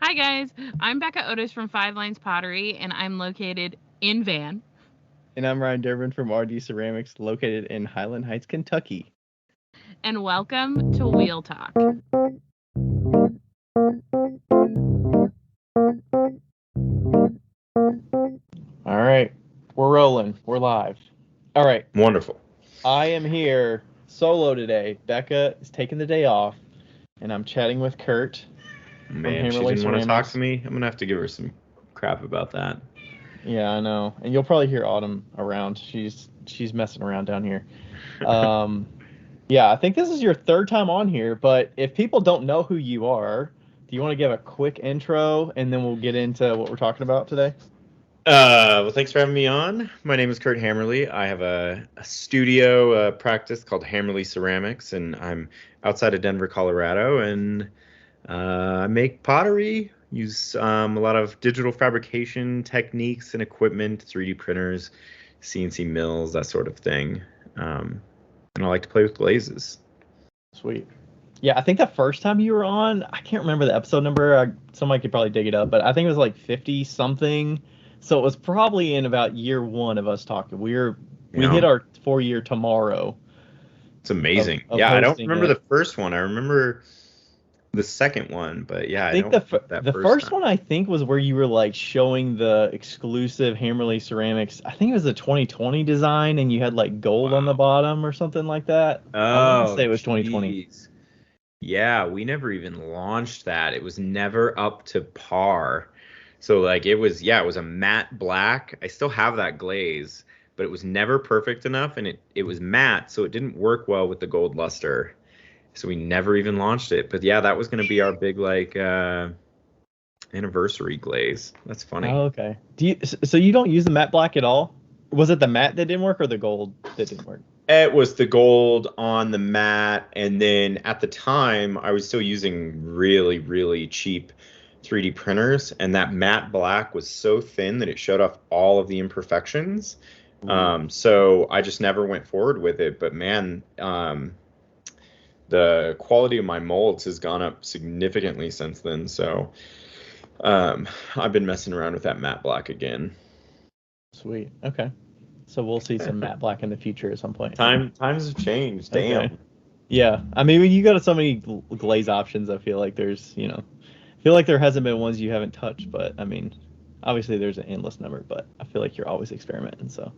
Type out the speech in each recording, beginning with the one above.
Hi guys, I'm Becca Otis from Five Lines Pottery, and I'm located in Van. And I'm Ryan Durbin from RD Ceramics, located in Highland Heights, Kentucky. And welcome to Wheel Talk. All right, we're rolling. We're live. All right, Wonderful. I am here solo today. Becca is taking the day off, and I'm chatting with Curt from Man, she Hammerly didn't want to talk Ceramics. to me. I'm gonna have to give her some crap about that. Yeah, I know, and you'll probably hear Autumn around. She's messing around down here. Um, yeah, I think this is your third time on here, but if people don't know who you are, do you want to give a quick intro, and then we'll get into what we're talking about today? Well, thanks for having me on. My name is Curt Hammerly. I have a studio practice called Hammerly Ceramics, and I'm outside of Denver, Colorado, and I make pottery. Use a lot of digital fabrication techniques and equipment, 3D printers, CNC mills, that sort of thing. And I like to play with glazes. Sweet. Yeah, I think the first time you were on, I can't remember the episode number. Somebody could probably dig it up, but I think it was like 50 something. So it was probably in about year one of us talking. We hit Yeah. our 4 year tomorrow It's amazing. of Yeah, I don't hosting remember it. the first one. I remember the second one, but yeah, I I think don't remember that the first first time. one I think was where you were like showing the exclusive Hammerly ceramics. I think it was a 2020 design, and you had like gold on the Wow. bottom or something like that. I want to Oh, say it was 2020. jeez. Yeah, we never even launched that. It was never up to par. So like it was a matte black. I still have that glaze, but it was never perfect enough and it was matte, so it didn't work well with the gold luster. So we never even launched it. But yeah, that was going to be our big like anniversary glaze. That's funny. Oh, okay. So you don't use the matte black at all? Was it the matte that didn't work or the gold that didn't work? It was the gold on the mat, and then at the time I was still using really, really cheap 3D printers, and that matte black was so thin that it showed off all of the imperfections. Ooh. So I just never went forward with it. But man, the quality of my molds has gone up significantly since then. So I've been messing around with that matte black again. Sweet. Okay. So we'll see some matte black in the future at some point. Times have changed. Okay. Damn. Yeah. I mean, when you got so many glaze options, I feel like I feel like there hasn't been ones you haven't touched, but I mean, obviously there's an endless number, but I feel like you're always experimenting. So,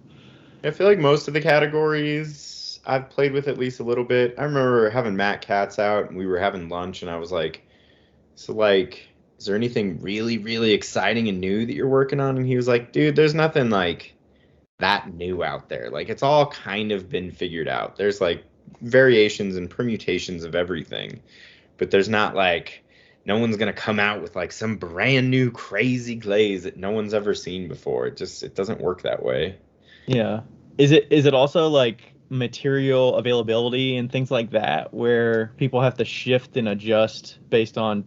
I feel like most of the categories I've played with at least a little bit. I remember having Matt Katz out and we were having lunch and I was like, so like, is there anything really, really exciting and new that you're working on? And he was like, dude, there's nothing like that new out there. Like it's all kind of been figured out. There's like variations and permutations of everything, but there's not like no one's gonna come out with like some brand new crazy glaze that no one's ever seen before. It doesn't work that way. yeah. Is it also like material availability and things like that where people have to shift and adjust based on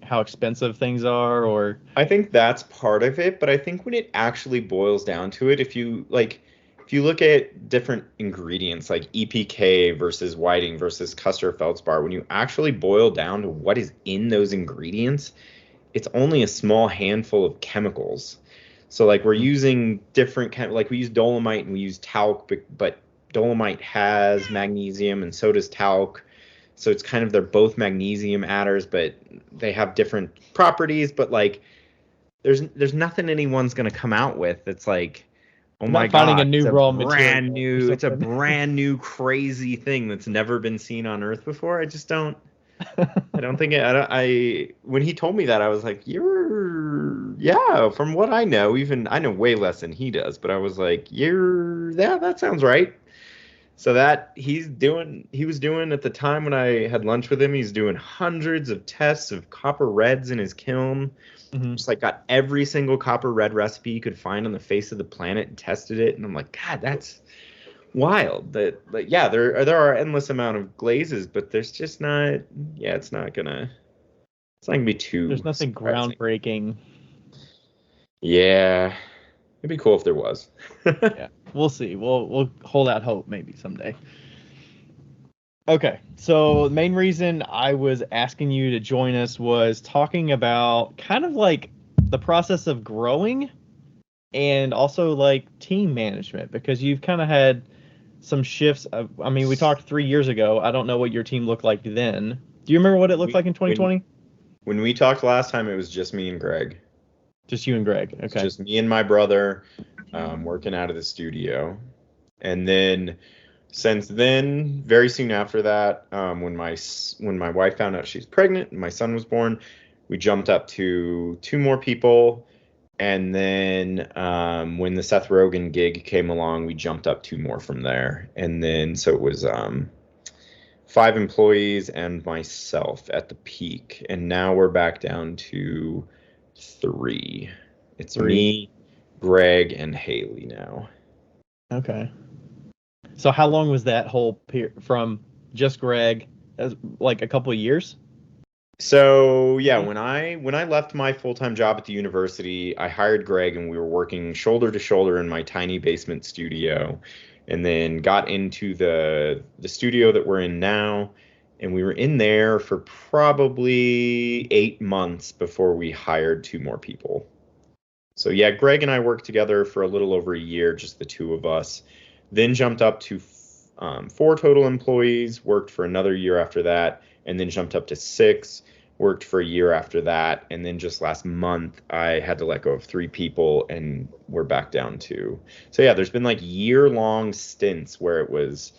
how expensive things are or I think that's part of it, but I think when it actually boils down to it, if you look at different ingredients like EPK versus whiting versus Custer feldspar, when you actually boil down to what is in those ingredients, it's only a small handful of chemicals. So like we're using like we use dolomite and we use talc, but dolomite has magnesium and so does talc. So it's kind of they're both magnesium adders, but they have different properties. But like there's nothing anyone's gonna come out with that's like, oh you're my not finding a God, new raw material or it's a something. brand new crazy thing that's never been seen on Earth before. I don't think I when he told me that I was like, yeah, from what I know, even I know way less than he does, but I was like, yeah, that sounds right. So that he was doing at the time when I had lunch with him, he's doing hundreds of tests of copper reds in his kiln. Hmm. Just like got every single copper red recipe you could find on the face of the planet and tested it. And I'm like, God, that's wild. That like yeah, there are endless amount of glazes, but there's just not yeah, it's not gonna be There's too nothing surprising. groundbreaking. Yeah. It'd be cool if there was. Yeah, we'll see. We'll hold out hope maybe someday. Okay, so the main reason I was asking you to join us was talking about kind of like the process of growing and also like team management because you've kind of had some shifts. I mean, we talked 3 years ago. I don't know what your team looked like then. Do you remember what it looked We, like in when 2020? when we talked last time, it was just me and Greg. Just you and Greg. It's Okay. just me and my brother working out of the studio. And then since then, very soon after that, when my wife found out she's pregnant and my son was born, we jumped up to two more people. And then when the Seth Rogen gig came along, we jumped up two more from there. And then so it was five employees and myself at the peak. And now we're back down to three. It's Three. me, Greg, and Haley now. Okay. So how long was that whole from just Greg, like a couple of years? So yeah, Maybe? when I left my full-time job at the university, I hired Greg and we were working shoulder to shoulder in my tiny basement studio, and then got into the studio that we're in now, and we were in there for probably 8 months before we hired two more people. So yeah, Greg and I worked together for a little over a year, just the two of us. Then jumped up to four total employees, worked for another year after that, and then jumped up to six, worked for a year after that, and then just last month I had to let go of three people, and we're back down to. So yeah, there's been like year-long stints where it was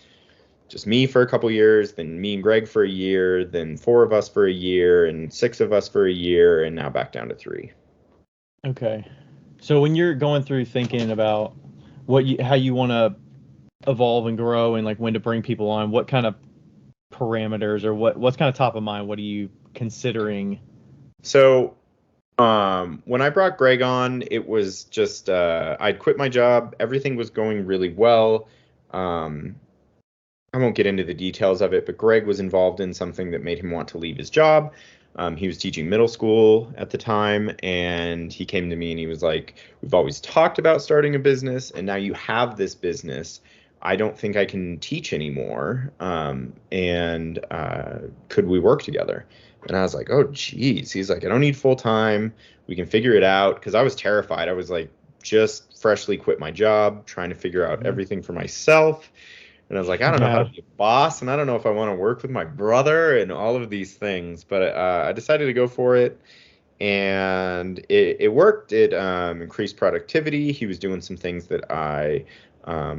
just me for a couple years, then me and Greg for a year, then four of us for a year, and six of us for a year, and now back down to three. Okay. So when you're going through thinking about how you want to evolve and grow and like when to bring people on, what kind of parameters or what's kind of top of mind? What are you considering? So when I brought Greg on, it was just I'd quit my job. Everything was going really well. Um, I won't get into the details of it, but Greg was involved in something that made him want to leave his job. He was teaching middle school at the time, and he came to me and he was like, "We've always talked about starting a business, and now you have this business. I don't think I can teach anymore. And could we work together?" And I was like, "Oh, geez." He's like, "I don't need full time. We can figure it out." Because I was terrified. I was like, just freshly quit my job, trying to figure out Mhm. everything for myself. And I was like, I don't know how to Yeah. be a boss, and I don't know if I want to work with my brother and all of these things. But I decided to go for it, and it worked. It increased productivity. He was doing some things that I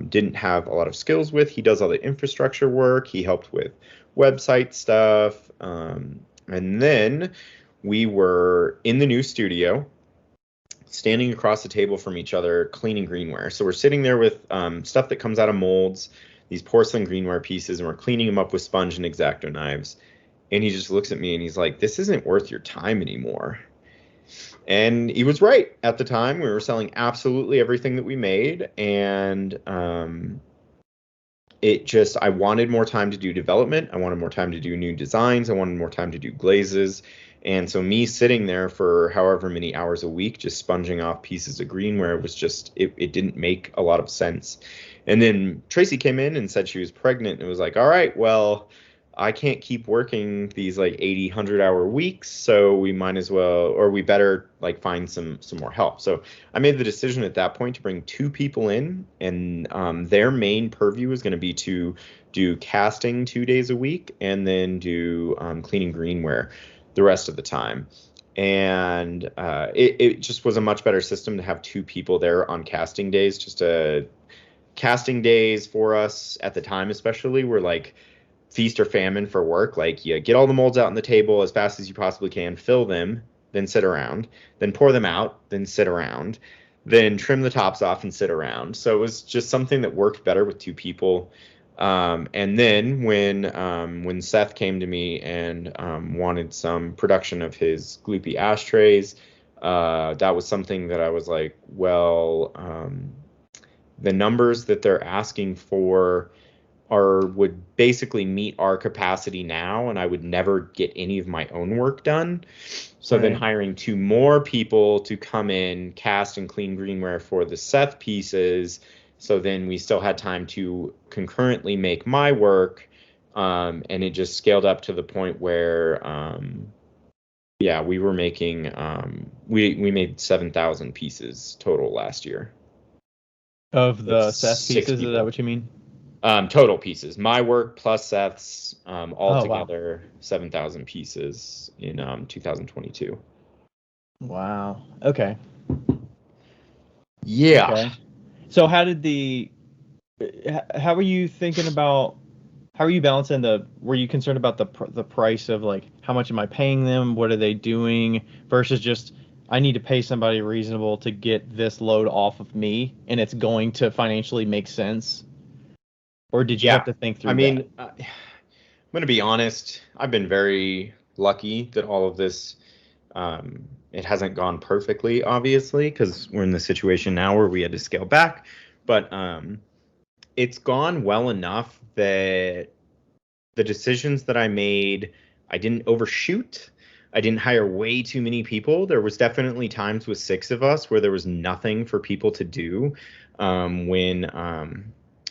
didn't have a lot of skills with. He does all the infrastructure work. He helped with website stuff. And then we were in the new studio, standing across the table from each other, cleaning greenware. So we're sitting there with stuff that comes out of molds, these porcelain greenware pieces, and we're cleaning them up with sponge and X-Acto knives. And he just looks at me and he's like, "This isn't worth your time anymore." And he was right. At the time, we were selling absolutely everything that we made, and I wanted more time to do development. I wanted more time to do new designs. I wanted more time to do glazes. And so me sitting there for however many hours a week just sponging off pieces of greenware was just it didn't make a lot of sense. And then Tracy came in and said she was pregnant, and it was like, "All right, well, I can't keep working these like 80, 100-hour weeks, so we might as well, or we better like find some more help." So I made the decision at that point to bring two people in, and their main purview is going to be to do casting 2 days a week and then do cleaning greenware the rest of the time. And it just was a much better system to have two people there on casting days. Casting days for us at the time, especially, were like feast or famine for work. Like, you get all the molds out on the table as fast as you possibly can, fill them, then sit around, then pour them out, then sit around, then trim the tops off and sit around. So it was just something that worked better with two people. And then when Seth came to me and wanted some production of his gloopy ashtrays, that was something that I was like, well, the numbers that they're asking for would basically meet our capacity now, and I would never get any of my own work done. So then Right. hiring two more people to come in, cast and clean greenware for the Seth pieces, so then we still had time to concurrently make my work, And it just scaled up to the point where, we were making, we made 7,000 pieces total last year. Of the That's Seth 6 pieces, is that people. what you mean? Total pieces. My work plus Seth's, wow. altogether 7,000 pieces in 2022. Wow. Okay. Yeah. Okay. So how are you thinking about, how are you balancing were you concerned about the price of like, how much am I paying them? What are they doing versus just, I need to pay somebody reasonable to get this load off of me and it's going to financially make sense? Or did you have Yeah. to think I through mean, that? I'm going to be honest. I've been very lucky that all of this, it hasn't gone perfectly, obviously, because we're in the situation now where we had to scale back. But it's gone well enough that the decisions that I made, I didn't overshoot. I didn't hire way too many people. There was definitely times with 6 of us where there was nothing for people to do, when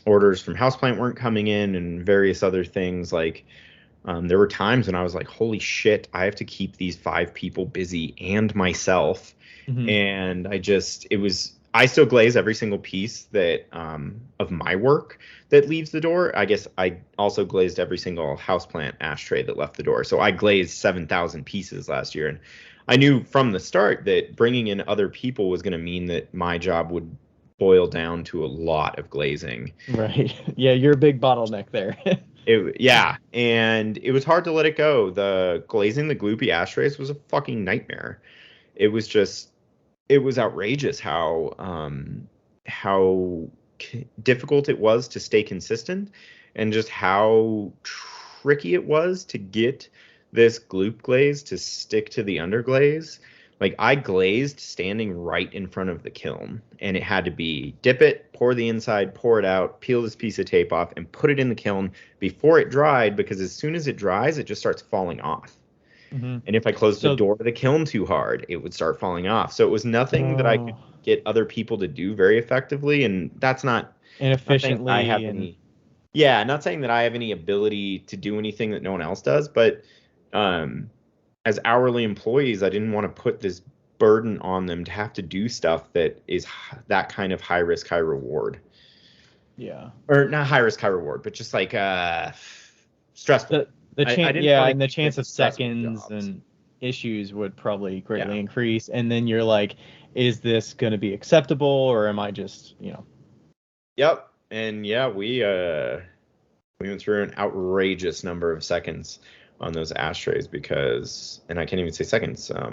orders from Houseplant weren't coming in and various other things. Like, there were times when I was like, holy shit, I have to keep these 5 people busy and myself. Mm-hmm. And I still glaze every single piece that, of my work that leaves the door. I guess I also glazed every single houseplant ashtray that left the door. So I glazed 7,000 pieces last year. And I knew from the start that bringing in other people was going to mean that my job would boil down to a lot of glazing. Right. Yeah, you're a big bottleneck there. And it was hard to let it go. The glazing the gloopy ashtrays was a fucking nightmare. It was outrageous how difficult it was to stay consistent, and just how tricky it was to get this gloop glaze to stick to the underglaze. Like, I glazed standing right in front of the kiln, and it had to be dip it, pour the inside, pour it out, peel this piece of tape off, and put it in the kiln before it dried, because as soon as it dries, it just starts falling off. Mm-hmm. And if I closed the door to the kiln too hard, it would start falling off. So it was nothing that I could get other people to do very effectively. And that's not inefficiently. Not saying I have any. Yeah, not saying that I have any ability to do anything that no one else does, but as hourly employees, I didn't want to put this burden on them to have to do stuff that is that kind of high risk, high reward. Yeah. Or not high risk, high reward, but just like stressful. The chance of seconds and issues would probably greatly increase. And then you're like, is this going to be acceptable, or am I just, Yep. And yeah, we went through an outrageous number of seconds on those ashtrays and I can't even say seconds. I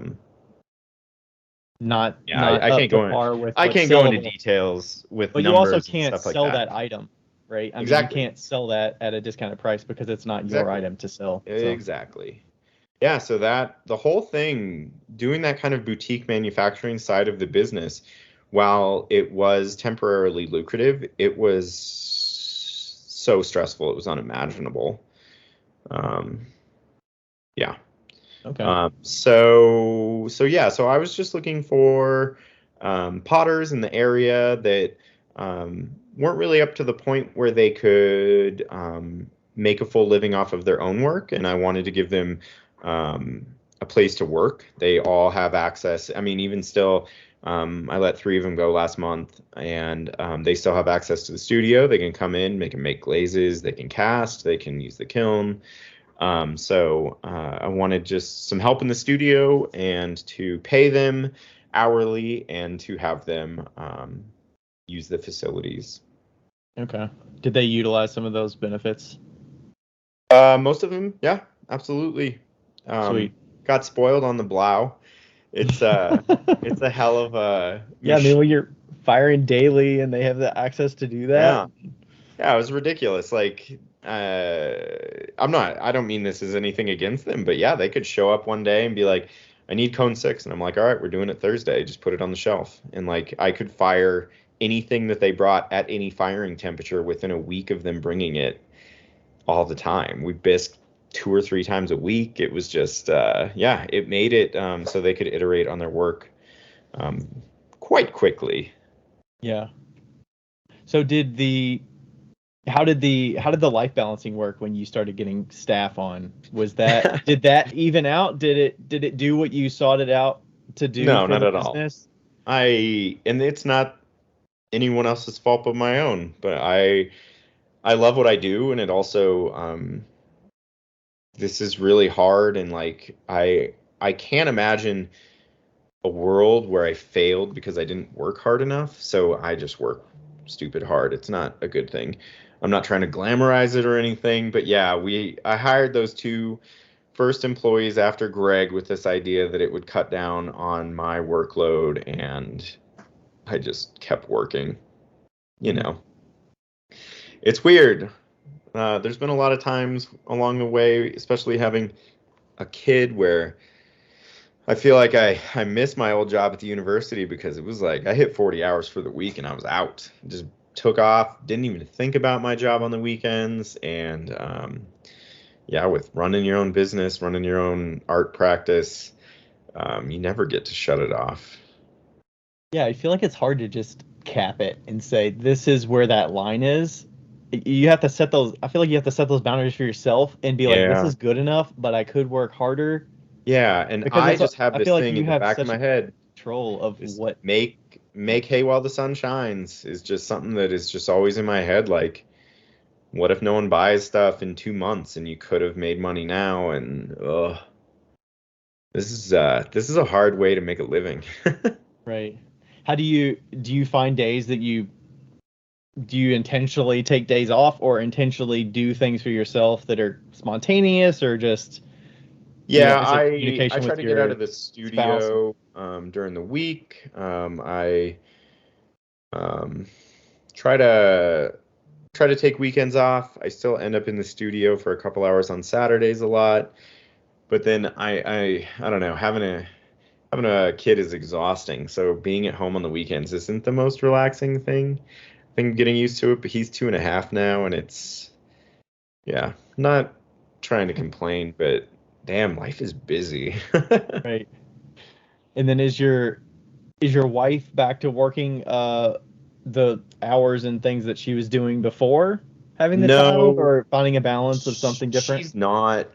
can't go into details with but numbers. You also can't sell like that item, right? Exactly. You can't sell that at a discounted price because it's not your item to sell. So. Exactly. Yeah, so the whole thing, doing that kind of boutique manufacturing side of the business, while it was temporarily lucrative, it was so stressful, it was unimaginable. Yeah. Okay. So I was just looking for potters in the area that weren't really up to the point where they could make a full living off of their own work, and I wanted to give them a place to work. They all have access. I mean, even still, I let 3 of them go last month, and they still have access to the studio. They can come in, they can make glazes, they can cast, they can use the kiln. So I wanted just some help in the studio and to pay them hourly and to have them use the facilities. Okay. Did they utilize some of those benefits? Most of them, yeah, absolutely. Sweet. Got spoiled on the blow. It's it's a hell of a yeah. I mean, when you're firing daily and they have the access to do that. Yeah, it was ridiculous. Like, I don't mean this as anything against them, but yeah, they could show up one day and be like, I need cone 6, and I'm like, all right, we're doing it Thursday. Just put it on the shelf, and like I could fire anything that they brought at any firing temperature within a week of them bringing it all the time. We bisqued 2 or 3 times a week. It was just it made it so they could iterate on their work quite quickly. Yeah. So did the How did the life balancing work when you started getting staff on? Was that did that even out? Did it do what you sought it out to do No, for not the at all. business? And it's not anyone else's fault but my own, but I love what I do, and it also this is really hard, and like I can't imagine a world where I failed because I didn't work hard enough. So I just work stupid hard. It's not a good thing. I'm not trying to glamorize it or anything, but yeah, I hired those two first employees after Greg with this idea that it would cut down on my workload, and I just kept working. You Mhm. know, it's weird. There's been a lot of times along the way, especially having a kid, where I feel like I miss my old job at the university because it was like I hit 40 hours for the week and I was out. Just took off, didn't even think about my job on the weekends. And yeah, with running your own business, running your own art practice, you never get to shut it off. Yeah, I feel like it's hard to just cap it and say this is where that line is. You have to set those. I feel like you have to set those boundaries for yourself and be like, this Yeah. is good enough, but I could work harder Yeah. And because I it's. just have I this feel like thing you in the have back of such my head control of is what. make hay while the sun shines is just something that is just always in my head. Like, what if no one buys stuff in 2 months and you could have made money now? And this is a hard way to make a living. Right. How do you find days that do you intentionally take days off or intentionally do things for yourself that are spontaneous or just, Yeah, is it I communication try with to get out of your the spouse? studio during the week. I um, try to take weekends off. I still end up in the studio for a couple hours on Saturdays a lot, but then I don't know, having a kid is exhausting. So being at home on the weekends isn't the most relaxing thing. I think I'm getting used to it, but he's 2.5 now, and it's yeah, not trying to complain, but damn, life is busy. Right. And then is your wife back to working the hours and things that she was doing before having the child, No, or finding a balance of something different? she's not,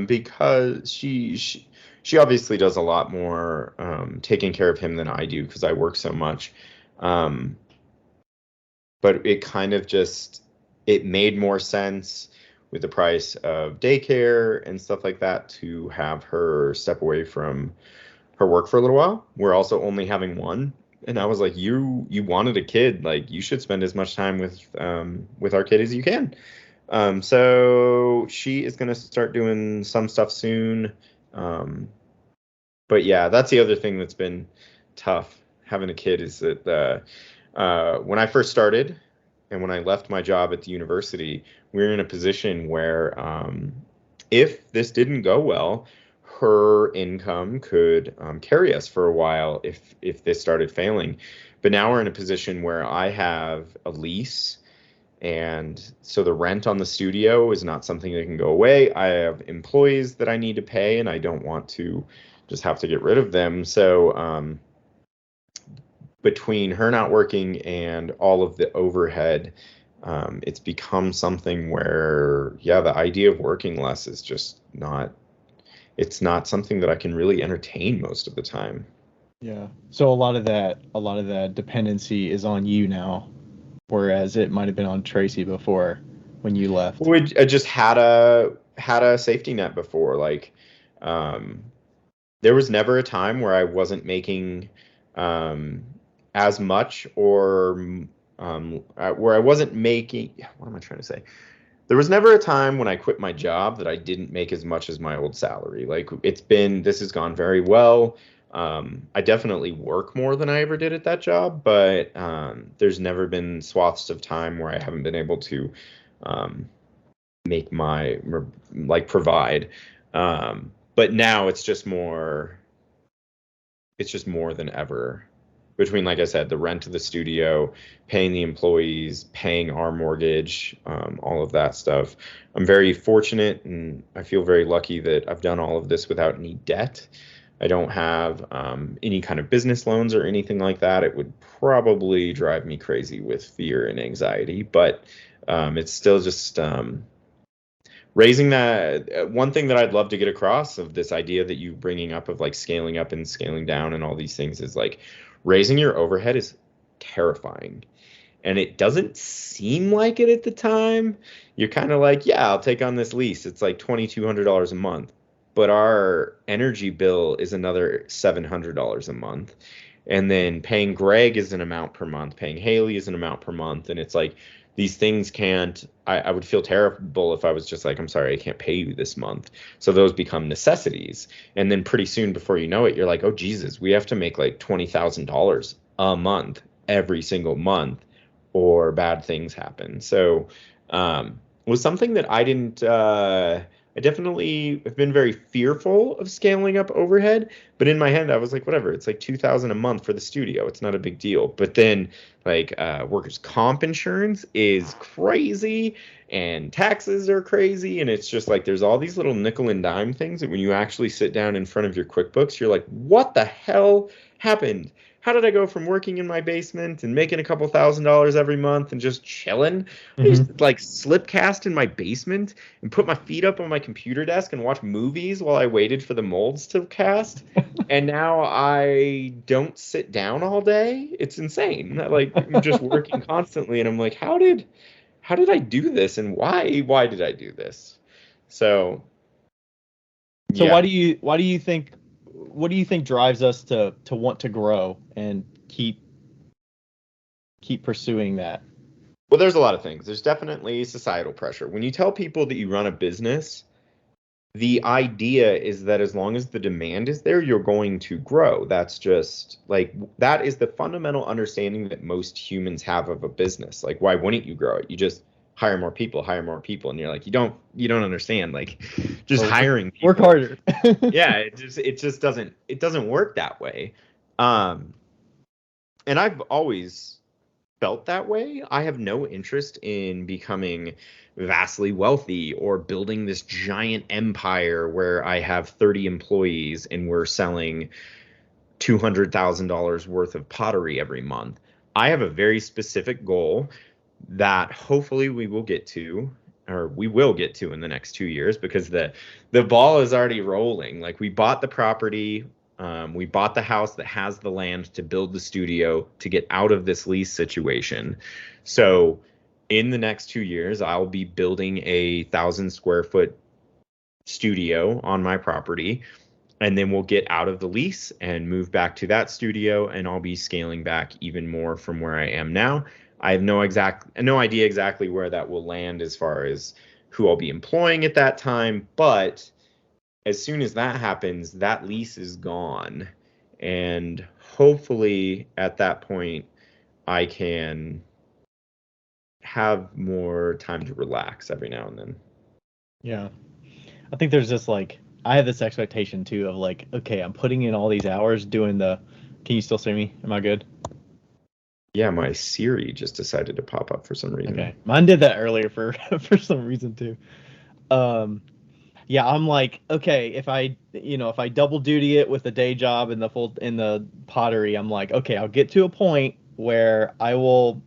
because she obviously does a lot more taking care of him than I do because I work so much. Um, but it kind of just it made more sense with the price of daycare and stuff like that to have her step away from her work for a little while. We're also only having one, and I was like, you wanted a kid, like you should spend as much time with our kid as you can. So she is gonna start doing some stuff soon. Um, but yeah, that's the other thing that's been tough having a kid is that when I first started and when I left my job at the university, we were in a position where if this didn't go well, her income could carry us for a while if this started failing. But now we're in a position where I have a lease, and so the rent on the studio is not something that can go away. I have employees that I need to pay, and I don't want to just have to get rid of them. So between her not working and all of the overhead, it's become something where, yeah, the idea of working less is just not, it's not something that I can really entertain most of the time. Yeah. So a lot of that dependency is on you now, whereas it might have been on Tracy before when you left. I just had a safety net before. Like, um, there was never a time where I wasn't making um, as much or where I wasn't making. What am I trying to say? There was never a time when I quit my job that I didn't make as much as my old salary. Like this has gone very well. I definitely work more than I ever did at that job, but there's never been swaths of time where I haven't been able to um, make like provide. But now it's just more than ever between, like I said, the rent of the studio, paying the employees, paying our mortgage, all of that stuff. I'm very fortunate and I feel very lucky that I've done all of this without any debt. I don't have any kind of business loans or anything like that. It would probably drive me crazy with fear and anxiety, but It's still just raising that. One thing that I'd love to get across of this idea that you bringing up of like scaling up and scaling down and all these things is like raising your overhead is terrifying. And it doesn't seem like it at the time. You're kind of like, yeah, I'll take on this lease. It's like $2,200 a month. But our energy bill is another $700 a month. And then paying Greg is an amount per month, paying Haley is an amount per month. And it's like these things can't, I would feel terrible if I was just like, I'm sorry, I can't pay you this month. So those become necessities. And then pretty soon before you know it, you're like, oh, Jesus, we have to make like $20,000 a month every single month, or bad things happen. So it was something that I definitely have been very fearful of scaling up overhead, but in my head I was like, whatever, it's like $2,000 a month for the studio. It's not a big deal. But then like workers' comp insurance is crazy and taxes are crazy. And it's just like, there's all these little nickel and dime things that when you actually sit down in front of your QuickBooks, you're like, what the hell happened? How did I go from working in my basement and making a couple $1,000s every month and just chilling? I used to like slipcast in my basement and put my feet up on my computer desk and watch movies while I waited for the molds to cast. And now I don't sit down all day. It's insane. Like I'm just working constantly, and I'm like, how did I do this, and why did I do this? So So yeah. why do you think, what do you think drives us to want to grow and keep pursuing that? Well, there's a lot of things. There's definitely societal pressure. When you tell people that you run a business, the idea is that as long as the demand is there, you're going to grow. That's just like, that is the fundamental understanding that most humans have of a business. Like, why wouldn't you grow it? You just hire more people. And you're like, you don't understand. Like, just hiring people. Work harder. Yeah, it just doesn't work that way. And I've always felt that way. I have no interest in becoming vastly wealthy or building this giant empire where I have 30 employees and we're selling $200,000 worth of pottery every month. I have a very specific goal that hopefully we will get to in the next 2 years, because the ball is already rolling. Like, we bought the property. We bought the house that has the land to build the studio to get out of this lease situation. So in the next 2 years, I'll be building a 1,000 square foot studio on my property, and then we'll get out of the lease and move back to that studio, and I'll be scaling back even more from where I am now. I have no idea exactly where that will land as far as who I'll be employing at that time, but as soon as that happens, that lease is gone. And hopefully at that point, I can have more time to relax every now and then. Yeah. I think there's just like, I have this expectation too of like, okay, I'm putting in all these hours doing can you still see me? Am I good? Yeah, my Siri just decided to pop up for some reason. Okay. Mine did that earlier for some reason too. Yeah, I'm like, okay, if I double duty it with the day job and the pottery, I'm like, okay, I'll get to a point where I will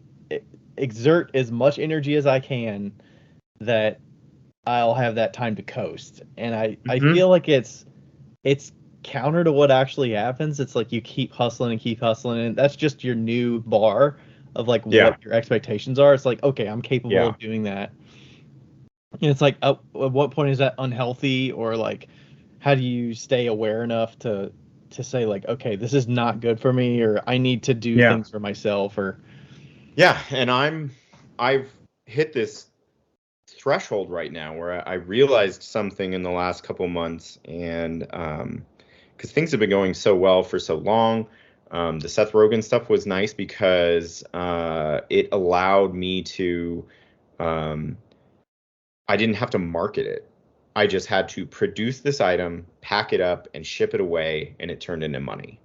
exert as much energy as I can that I'll have that time to coast. And I feel like it's counter to what actually happens. It's like you keep hustling, and that's just your new bar of like what your expectations are. It's like, okay, I'm capable of doing that. And it's like, at what point is that unhealthy, or like, how do you stay aware enough to say like, okay, this is not good for me, or I need to do things for myself, or and I've hit this threshold right now where I realized something in the last couple months, and because things have been going so well for so long. The Seth Rogen stuff was nice because it allowed me to I didn't have to market it. I just had to produce this item, pack it up, and ship it away, and it turned into money.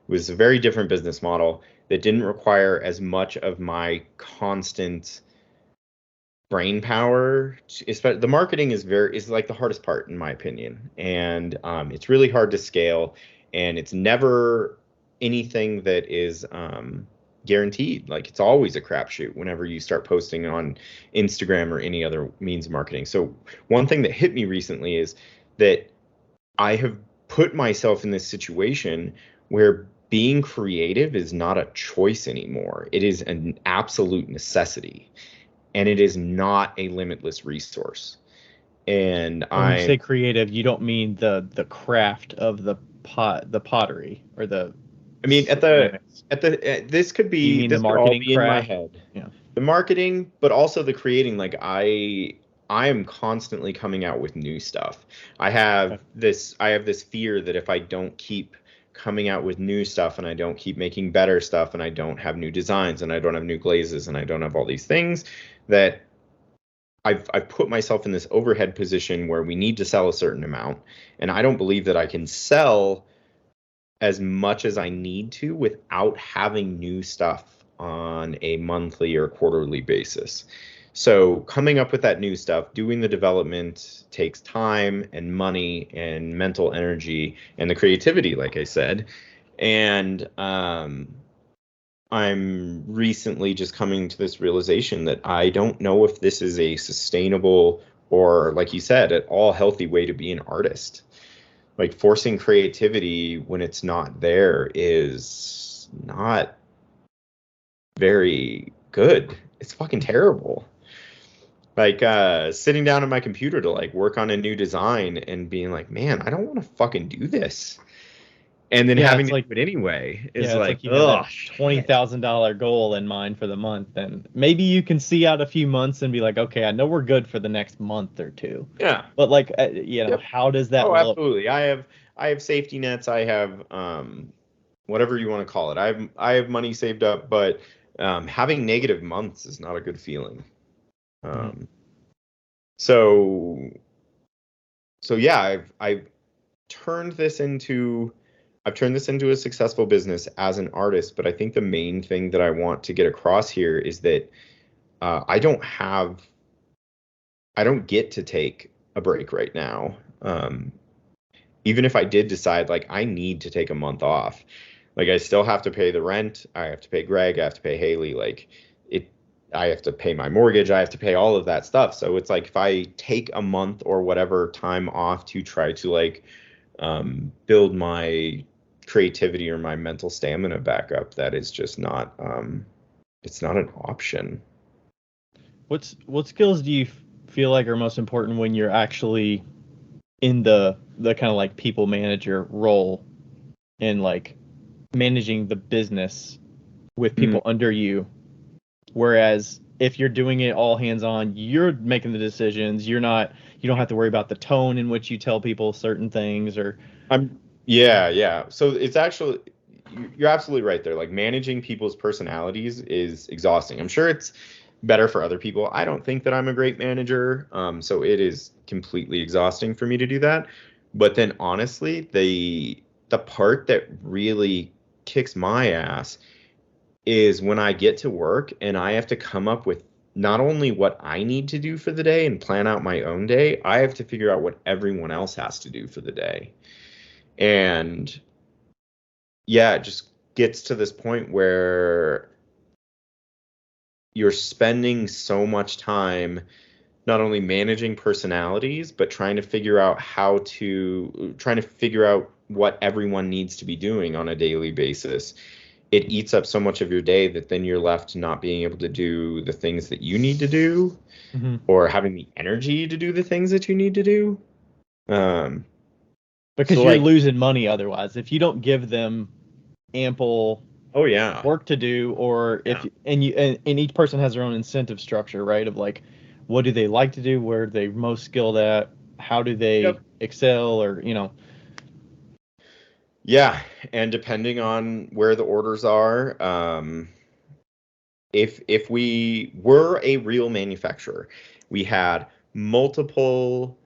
It was a very different business model that didn't require as much of my constant brain power. The marketing is like the hardest part, in my opinion, and it's really hard to scale, and it's never anything that is guaranteed. Like, it's always a crapshoot whenever you start posting on Instagram or any other means of marketing. So one thing that hit me recently is that I have put myself in this situation where being creative is not a choice anymore. It is an absolute necessity, and it is not a limitless resource. And When you say creative, you don't mean the craft of the pottery or the I mean, ceramics. this could You be, mean the this could all marketing be in my craft? head. Yeah. The marketing, but also the creating. Like, I am constantly coming out with new stuff. Okay. I have this fear that if I don't keep coming out with new stuff, and I don't keep making better stuff, and I don't have new designs, and I don't have new glazes, and I don't have all these things, that I've put myself in this overhead position where we need to sell a certain amount, and I don't believe that I can sell as much as I need to without having new stuff on a monthly or quarterly basis. So coming up with that new stuff, doing the development takes time and money and mental energy and the creativity, like I said. And I'm recently just coming to this realization that I don't know if this is a sustainable or, like you said, at all healthy way to be an artist. Like, forcing creativity when it's not there is not very good. It's fucking terrible. Like, sitting down at my computer to like work on a new design and being like, man, I don't want to fucking do this. And then Yeah, having it's to like do it anyway is yeah, it's like, like you have that oh shit. $20,000 goal in mind for the month, and maybe you can see out a few months and be like, okay, I know we're good for the next month or two, Yeah. but like, Yep. how does that Oh, look? absolutely. I have safety nets. I have whatever you want to call it. I have money saved up, but having negative months is not a good feeling. Mhm. Um, so so yeah, I've turned this into I've turned this into a successful business as an artist, but I think the main thing that I want to get across here is that I don't get to take a break right now. Even if I did decide, like, I need to take a month off, like, I still have to pay the rent, I have to pay Greg, I have to pay Haley, like, it I have to pay my mortgage, I have to pay all of that stuff. So it's like, if I take a month or whatever time off to try to like build my creativity or my mental stamina back up, that is just not it's not an option. What skills do you feel like are most important when you're actually in the kind of like people manager role and like managing the business with Mm, people under you? Whereas if you're doing it all hands on, you're making the decisions. You don't have to worry about the tone in which you tell people certain things or yeah. So it's actually, you're absolutely right there. Like, managing people's personalities is exhausting. I'm sure it's better for other people. I don't think that I'm a great manager, so it is completely exhausting for me to do that. But then honestly, the part that really kicks my ass is when I get to work and I have to come up with not only what I need to do for the day and plan out my own day, I have to figure out what everyone else has to do for the day. And yeah, it just gets to this point where you're spending so much time not only managing personalities, but trying to figure out what everyone needs to be doing on a daily basis. It eats up so much of your day that then you're left not being able to do the things that you need to do, Mhm. or having the energy to do the things that you need to do. Um, because so you're like, losing money otherwise. If you don't give them ample oh yeah, work to do, or yeah, if and each person has their own incentive structure, right? Of like, what do they like to do? Where are they most skilled at? How do they yep, excel? Or yeah, and depending on where the orders are, if we were a real manufacturer, we had multiple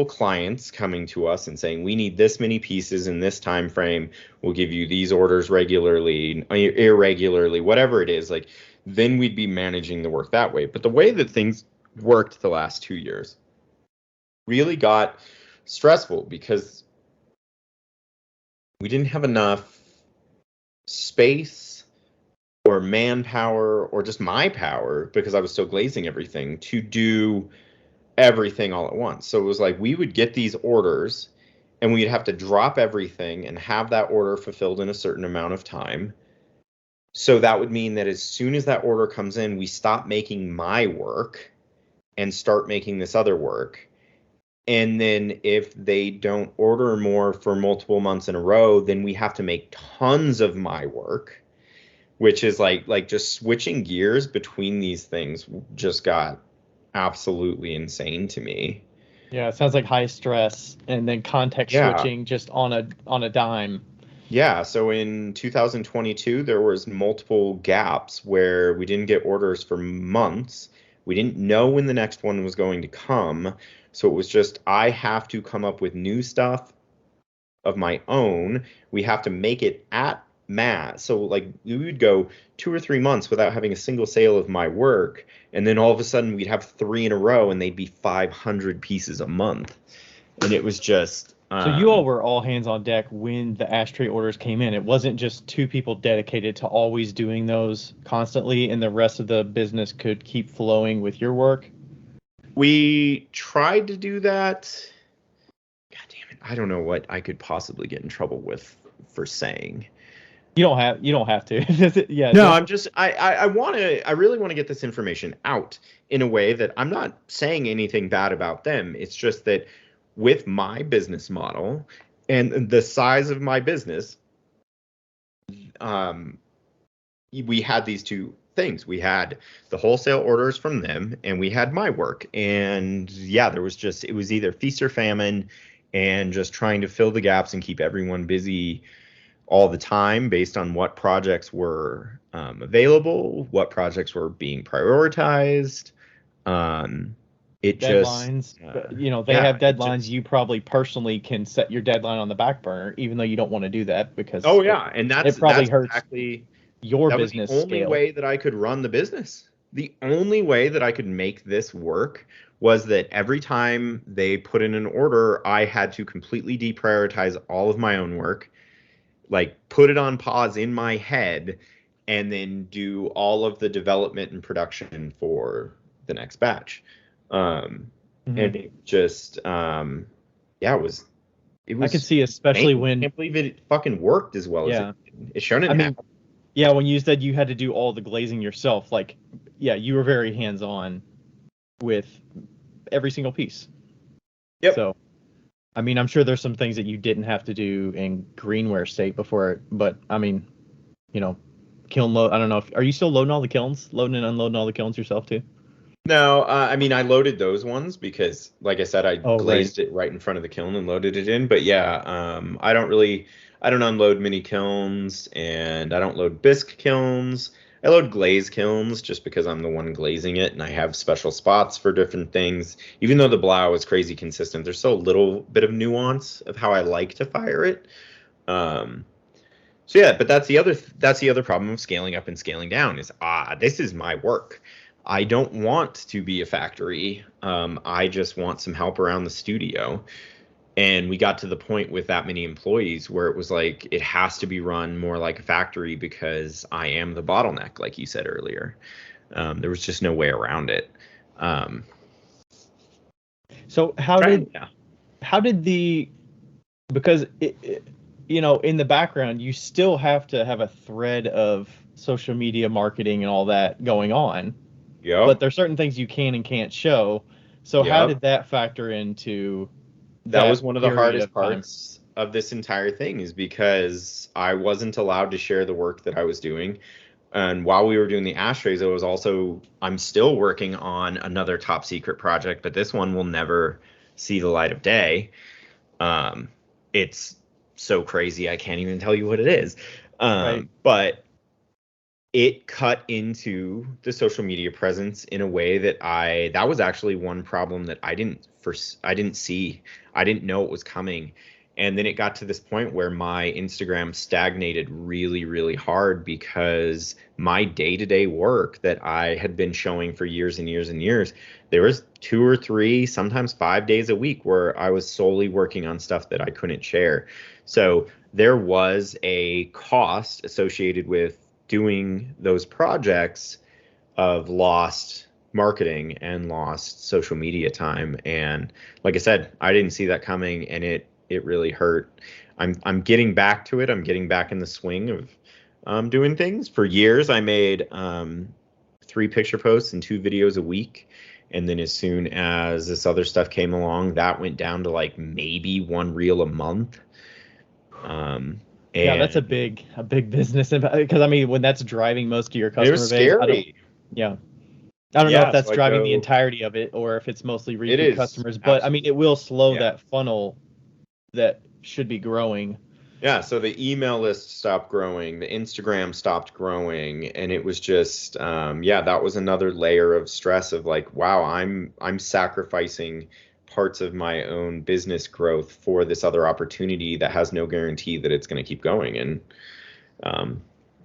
clients coming to us and saying, we need this many pieces in this time frame, we'll give you these orders regularly, irregularly, whatever it is, like, then we'd be managing the work that way. But the way that things worked the last 2 years really got stressful because we didn't have enough space, or manpower or just my power, because I was still glazing everything, to do everything all at once. So it was like we would get these orders and we'd have to drop everything and have that order fulfilled in a certain amount of time. So that would mean that as soon as that order comes in, we stop making my work and start making this other work. And then if they don't order more for multiple months in a row, then we have to make tons of my work, which is like just switching gears between these things just got absolutely insane to me. Yeah, it sounds like high stress and then context switching just on a dime. Yeah, so in 2022 there was multiple gaps where we didn't get orders for months. We didn't know when the next one was going to come. So it was just, I have to come up with new stuff of my own. We have to make it at mass. So like we would go 2 or 3 months without having a single sale of my work. And then all of a sudden we'd have 3 in a row and they'd be 500 pieces a month. And it was just... So you all were all hands on deck when the ashtray orders came in. It wasn't just 2 people dedicated to always doing those constantly and the rest of the business could keep flowing with your work? We tried to do that. God damn it. I don't know what I could possibly get in trouble with for saying. You don't have to. Yeah. No, I'm just I really want to get this information out in a way that I'm not saying anything bad about them. It's just that with my business model and the size of my business, we had these two things. We had the wholesale orders from them and we had my work. And yeah, it was either feast or famine and just trying to fill the gaps and keep everyone busy all the time based on what projects were available, what projects were being prioritized. Deadlines. They have deadlines. You probably personally can set your deadline on the back burner, even though you don't want to do that because and it probably hurts exactly your business. That was the only way that I could run the business. The only way that I could make this work was that every time they put in an order, I had to completely deprioritize all of my own work, like put it on pause in my head, and then do all of the development and production for the next batch. And it just, it was. I could see, especially when I can't believe it fucking worked as well as it shouldn't. Yeah, when you said you had to do all the glazing yourself, you were very hands on with every single piece. Yep. So, I'm sure there's some things that you didn't have to do in greenware state before, but kiln load. I don't know are you still loading all the kilns, loading and unloading all the kilns yourself too? No, I loaded those ones because, like I said, I glazed it right in front of the kiln and loaded it in. But yeah, I don't unload mini kilns and I don't load bisque kilns. I load glaze kilns just because I'm the one glazing it and I have special spots for different things. Even though the blow is crazy consistent, there's still a little bit of nuance of how I like to fire it. So yeah, but that's the other problem of scaling up and scaling down is this is my work. I don't want to be a factory. I just want some help around the studio. And we got to the point with that many employees where it was like, it has to be run more like a factory because I am the bottleneck, like you said earlier. There was just no way around it. So because in the background, you still have to have a thread of social media marketing and all that going on. Yeah. But there's certain things you can and can't show. So how did that factor into that was one of the hardest parts of this entire thing, is because I wasn't allowed to share the work that I was doing. And while we were doing the ashtrays, I'm still working on another top secret project, but this one will never see the light of day. It's so crazy, I can't even tell you what it is. But it cut into the social media presence in a way that was actually one problem that I didn't see. I didn't know it was coming. And then it got to this point where my Instagram stagnated really, really hard because my day-to-day work that I had been showing for years and years and years, there was 2 or 3, sometimes 5 days a week where I was solely working on stuff that I couldn't share. So there was a cost associated with doing those projects of lost marketing and lost social media time. And like I said, I didn't see that coming, and it really hurt. I'm getting back to it. I'm getting back in the swing of doing things. For years, I made 3 picture posts and 2 videos a week. And then as soon as this other stuff came along, that went down to like maybe 1 reel a month. Yeah, that's a big business, because I mean, when that's driving most of your customer it was base, scary. I don't know if that's So driving the entirety of it or if it's mostly repeat is, customers, but I mean, it will slow Yeah. that funnel that should be growing. Yeah, so the email list stopped growing, the Instagram stopped growing, and it was just, that was another layer of stress of like, wow, I'm sacrificing parts of my own business growth for this other opportunity that has no guarantee that it's going to keep going. And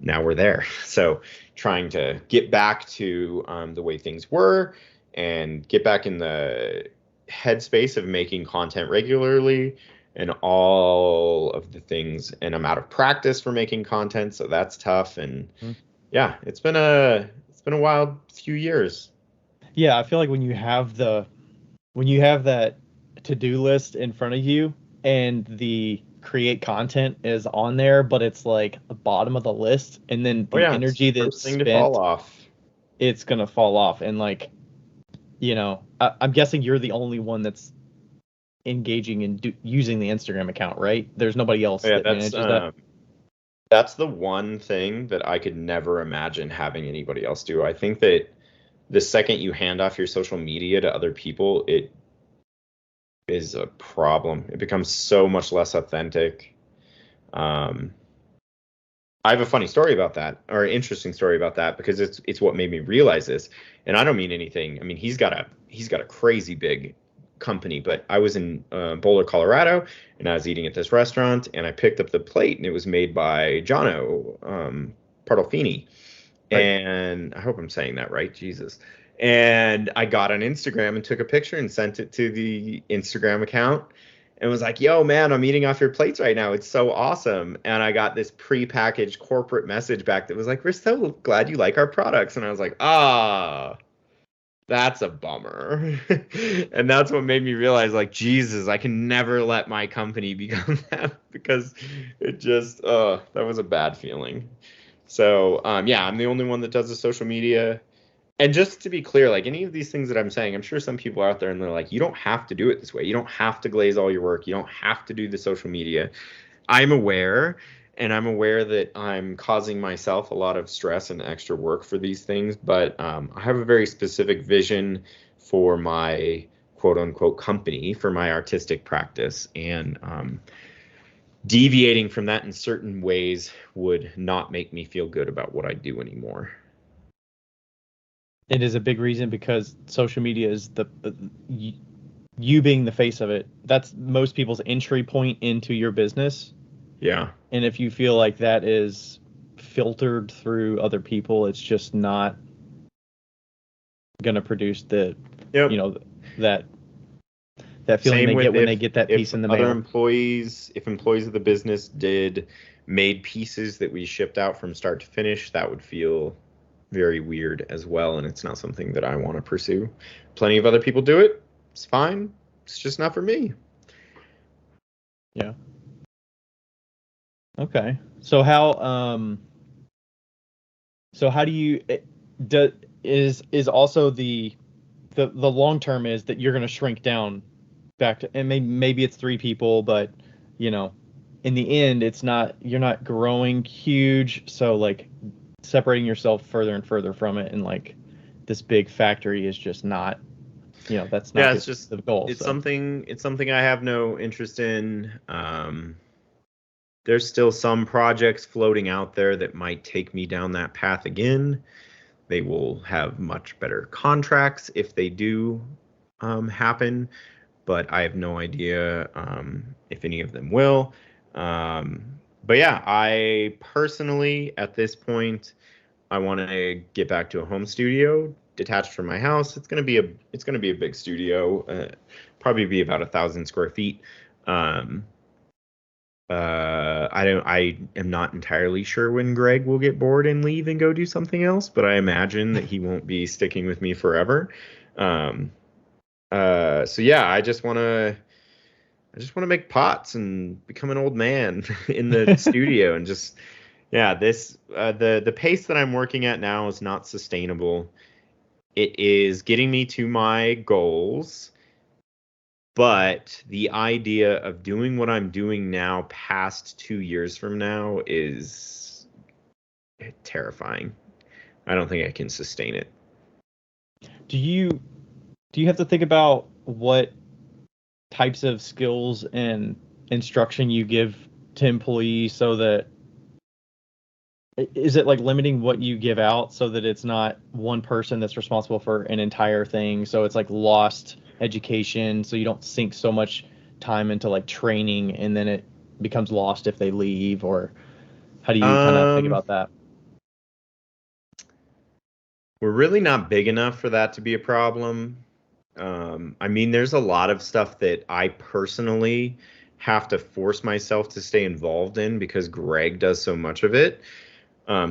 now we're there. So trying to get back to the way things were and get back in the headspace of making content regularly and all of the things. And I'm out of practice for making content, so that's tough. And yeah, it's been a wild few years. Yeah, I feel like when you have that to-do list in front of you and the create content is on there, but it's like the bottom of the list, and then the energy that's spent, to fall off. It's gonna fall off. And like, I'm guessing you're the only one that's engaging in using the Instagram account, right? There's nobody else that manages that. That's the one thing that I could never imagine having anybody else do. I think that the second you hand off your social media to other people, it is a problem. It becomes so much less authentic. I have a funny story about that, or an interesting story about that, because it's what made me realize this. And I don't mean anything. I mean, he's got a crazy big company, but I was in Boulder, Colorado, and I was eating at this restaurant, and I picked up the plate, and it was made by Jono Partolfini. Right. And I hope I'm saying that right, Jesus. And I got on Instagram and took a picture and sent it to the Instagram account and was like, yo, man, I'm eating off your plates right now. It's so awesome. And I got this prepackaged corporate message back that was like, we're so glad you like our products. And I was like, that's a bummer. And that's what made me realize, like, Jesus, I can never let my company become that, because it just, that was a bad feeling. So, I'm the only one that does the social media. And just to be clear, like, any of these things that I'm saying, I'm sure some people are out there and they're like, you don't have to do it this way. You don't have to glaze all your work. You don't have to do the social media. I'm aware, and I'm aware that I'm causing myself a lot of stress and extra work for these things. But I have a very specific vision for my quote unquote company, for my artistic practice. And deviating from that in certain ways would not make me feel good about what I do anymore. It is a big reason, because social media is you being the face of it. That's most people's entry point into your business. Yeah. And if you feel like that is filtered through other people, it's just not going to produce that feeling they get when they get that piece in the mail. If employees of the business made pieces that we shipped out from start to finish, that would feel very weird as well, and it's not something that I want to pursue. Plenty of other people do it. It's fine. It's just not for me. Yeah. Okay. So how do you is also the long term is that you're going to shrink down back to, and maybe it's 3 people, but in the end you're not growing huge, so like separating yourself further and further from it, and like this big factory is just not, that's not it's just the goal. It's something I have no interest in. There's still some projects floating out there that might take me down that path again. They will have much better contracts if they do happen, but I have no idea if any of them will. But yeah, I personally, at this point, I want to get back to a home studio detached from my house. It's gonna be a big studio, probably be about 1,000 square feet. I am not entirely sure when Greg will get bored and leave and go do something else, but I imagine that he won't be sticking with me forever. Um, so yeah, I just want to make pots and become an old man in the studio and just, yeah, the pace that I'm working at now is not sustainable. It is getting me to my goals, but the idea of doing what I'm doing now past 2 years from now is terrifying. I don't think I can sustain it. Do you have to think about what types of skills and instruction you give to employees so that is it like limiting what you give out so that it's not one person that's responsible for an entire thing, so it's like lost education, so you don't sink so much time into like training and then it becomes lost if they leave, or how do you kind of think Um, about that? we're really not big enough for that to be a problem. I mean, there's a lot of stuff that I personally have to force myself to stay involved in because Greg does so much of it.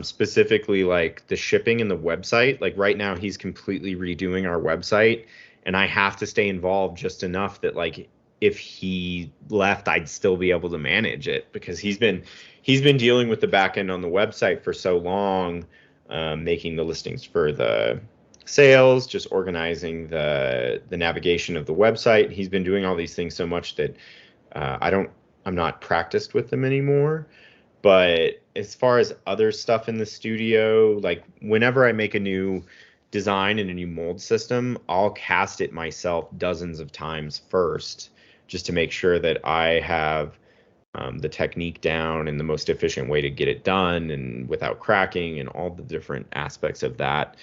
Specifically like the shipping and the website. Like right now, he's completely redoing our website, and I have to stay involved just enough that like if he left, I'd still be able to manage it because he's been dealing with the back end on the website for so long, making the listings for the sales, just organizing the navigation of the website. He's been doing all these things so much that I'm not practiced with them anymore. But as far as other stuff in the studio, like whenever I make a new design and a new mold system, I'll cast it myself dozens of times first, just to make sure that I have the technique down and the most efficient way to get it done and without cracking and all the different aspects of that.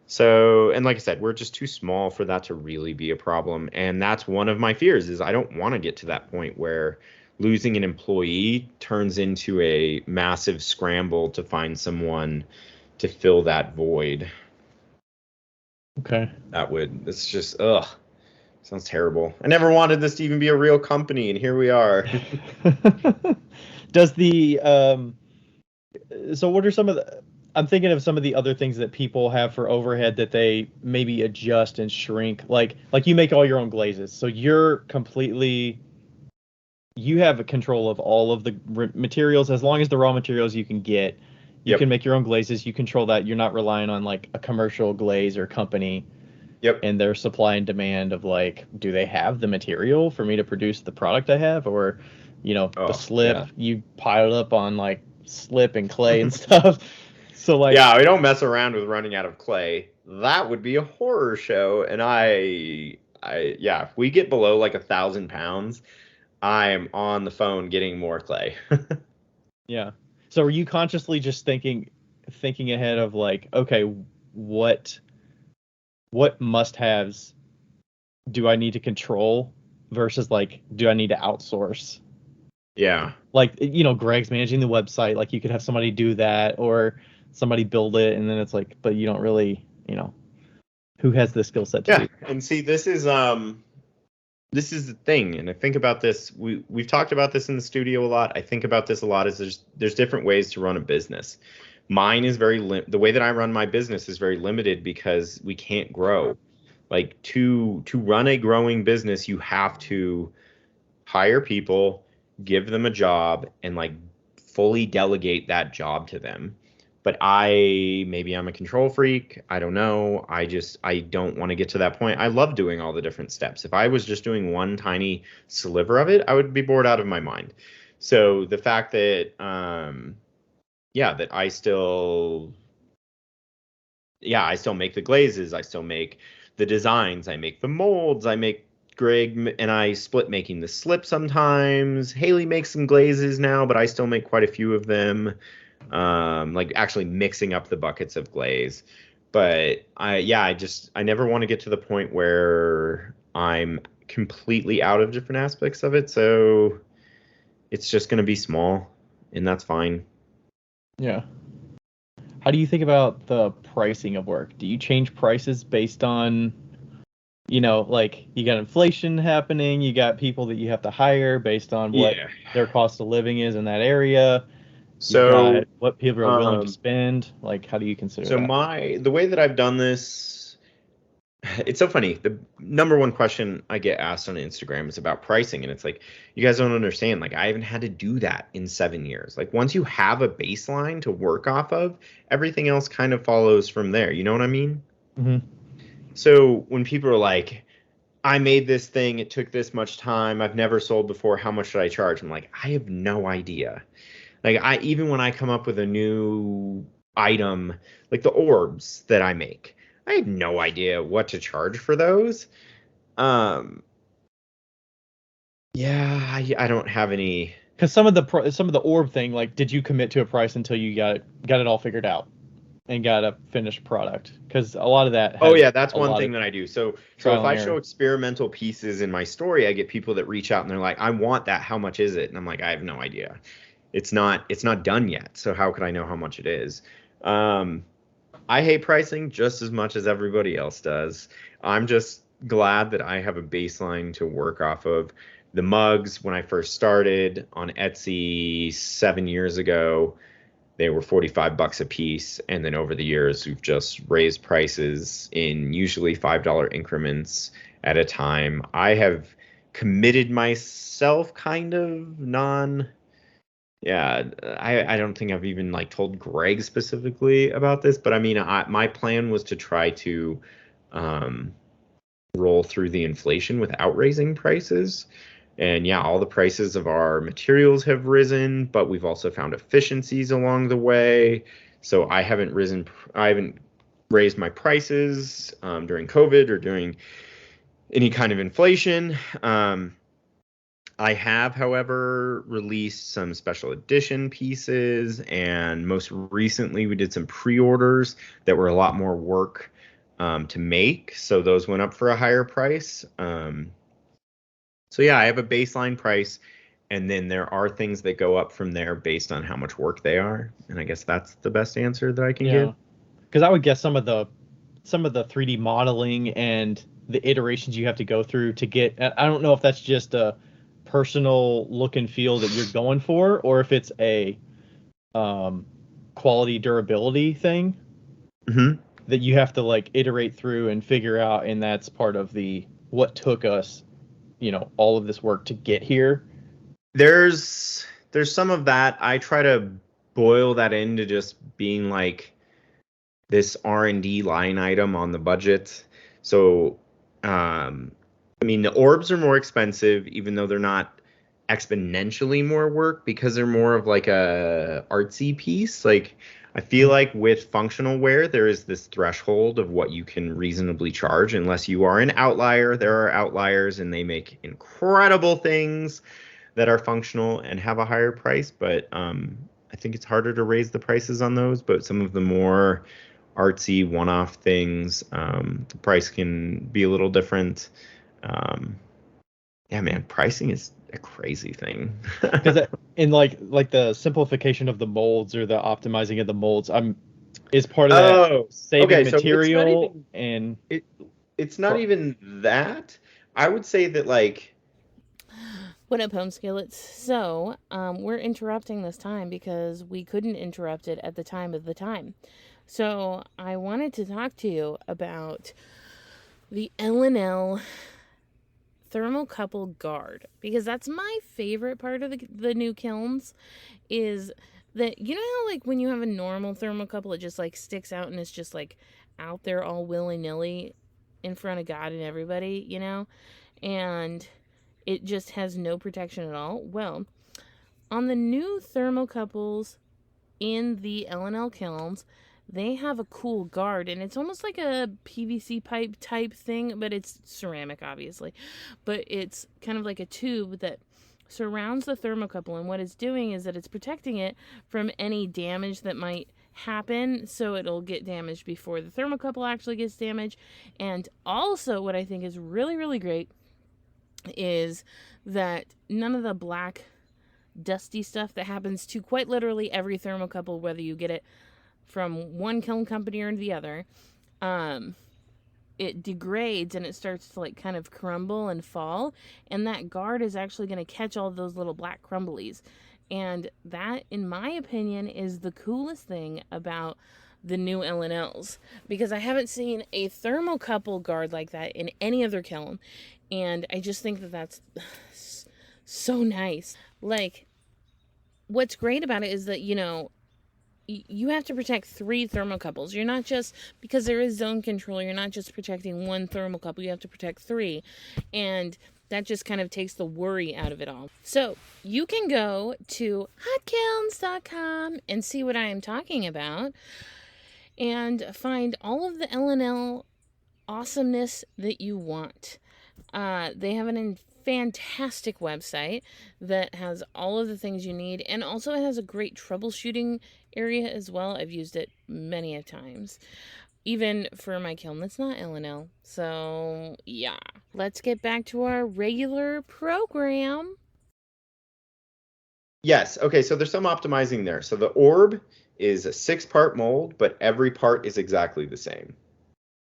So, and like I said, we're just too small for that to really be a problem. And that's one of my fears is I don't want to get to that point where losing an employee turns into a massive scramble to find someone to fill that void. Okay. It's just, ugh, sounds terrible. I never wanted this to even be a real company, and here we are. Does the so what are some of the I'm thinking of some of the other things that people have for overhead that they maybe adjust and shrink, like you make all your own glazes, so you have control of all of the materials as long as the raw materials you can get. You can Yep. make your own glazes, you control that, you're not relying on like a commercial glaze or company Yep. and their supply and demand of like, do they have the material for me to produce the product I have, or the Oh, slip yeah. you pile up on like slip and clay and stuff. So like, Yeah, we don't mess around with running out of clay. That would be a horror show. And yeah, if we get below like 1,000 pounds, I am on the phone getting more clay. yeah. So are you consciously just thinking ahead of like, okay, what must-haves do I need to control versus like, do I need to outsource? Yeah. Like, Greg's managing the website, like you could have somebody do that or somebody build it, and then it's like, but you don't really, who has the skill set to Yeah. do that? And see, this is the thing, and I think about this. We've talked about this in the studio a lot. I think about this a lot. Is there's different ways to run a business. Mine is the way that I run my business is very limited because we can't grow. Like to run a growing business, you have to hire people, give them a job, and like fully delegate that job to them. But maybe I'm a control freak. I don't know. I don't want to get to that point. I love doing all the different steps. If I was just doing one tiny sliver of it, I would be bored out of my mind. So the fact that, yeah, that I still make the glazes, I still make the designs, I make the molds, I make Greg and I split making the slip sometimes. Haley makes some glazes now, but I still make quite a few of them. Like actually mixing up the buckets of glaze. But I never want to get to the point where I'm completely out of different aspects of it. So it's just going to be small, and that's fine. Yeah. How do you think about the pricing of work? Do you change prices based on, like you got inflation happening, you got people that you have to hire based on what Yeah. their cost of living is in that area. You've So, got what people are willing to spend. Like, how do you consider so that? the way that I've done this, it's so funny. The number one question I get asked on Instagram is about pricing, and it's like, you guys don't understand. Like, I haven't had to do that in 7 years. Like, once you have a baseline to work off of, everything else kind of follows from there. You know what I mean? hmm So when people are like, I made this thing, it took this much time, I've never sold before, how much should I charge? I'm like, I have no idea. Like, even when I come up with a new item, like the orbs that I make, I have no idea what to charge for those. Um, yeah, I don't have any. Because some of the orb thing, like, did you commit to a price until you got it all figured out and got a finished product? Because a lot of that Oh has yeah, that's a one lot thing of that I do. So if trial and I show error. experimental pieces in my story, I get people that reach out and they're like, I want that. How much is it? And I'm like, I have no idea. It's not done yet. So how could I know how much it is? Um, I hate pricing just as much as everybody else does. I'm just glad that I have a baseline to work off of. The mugs, when I first started on Etsy 7 years ago, they were $45 a piece. And then over the years, we've just raised prices in usually $5 increments at a time. I have committed myself kind of yeah, I don't think I've even like told Greg specifically about this, but I mean, my plan was to try to um, roll through the inflation without raising prices. And yeah, all the prices of our materials have risen, but we've also found efficiencies along the way. So I haven't raised my prices during COVID or during any kind of inflation. I have, however, released some special edition pieces, and most recently we did some pre-orders that were a lot more work to make, so those went up for a higher price. So yeah, I have a baseline price, and then there are things that go up from there based on how much work they are, and I guess that's the best answer that I can give. Yeah, because I would guess some of the 3D modeling and the iterations you have to go through to get. I don't know if that's just a personal look and feel that you're going for, or if it's a um, quality durability thing hmm that you have to like iterate through and figure out, and that's part of the what took us, all of this work to get here. There's some of that. I try to boil that into just being like this R&D line item on the budget. So, I mean, the orbs are more expensive, even though they're not exponentially more work because they're more of like a artsy piece. Like, I feel like with functional wear, there is this threshold of what you can reasonably charge, unless you are an outlier. There are outliers, and they make incredible things that are functional and have a higher price. But I think it's harder to raise the prices on those. But some of the more artsy one-off things, the price can be a little different. Um, yeah, man, pricing is a crazy thing. Because in like the simplification of the molds or the optimizing of the molds, is part of that Oh, saving okay. So material and it, it's not even that. I would say that like What up, home skillets? So, we're interrupting this time because we couldn't interrupt it at the time of the time. So, I wanted to talk to you about the L&L thermocouple guard because that's my favorite part of the new kilns is that, you know how like when you have a normal thermocouple, it just like sticks out and it's just like out there all willy-nilly in front of God and everybody, and it just has no protection at all. Well, on the new thermocouples in the L&L kilns, they have a cool guard, and it's almost like a PVC pipe type thing, but it's ceramic, obviously. But it's kind of like a tube that surrounds the thermocouple, and what it's doing is that it's protecting it from any damage that might happen, so it'll get damaged before the thermocouple actually gets damaged. And also, what I think is really, really great is that none of the black dusty stuff that happens to quite literally every thermocouple, whether you get it from one kiln company or the other, it degrades and it starts to like kind of crumble and fall, and that guard is actually going to catch all those little black crumblies. And that, in my opinion, is the coolest thing about the new L&Ls, because I haven't seen a thermocouple guard like that in any other kiln, and I just think that that's so nice. Like, what's great about it is that, you know, you have to protect 3 thermocouples. You're not just, because there is zone control, you're not just protecting 1 thermocouple, you have to protect 3. And that just kind of takes the worry out of it all. So you can go to hotkilns.com and see what I am talking about and find all of the L&L awesomeness that you want. They have a fantastic website that has all of the things you need, and also it has a great troubleshooting area as well. I've used it many a times, even for my kiln that's not L&L. So yeah, let's get back to our regular program. Yes. Okay. So there's some optimizing there. So the orb is a 6-part mold, but every part is exactly the same.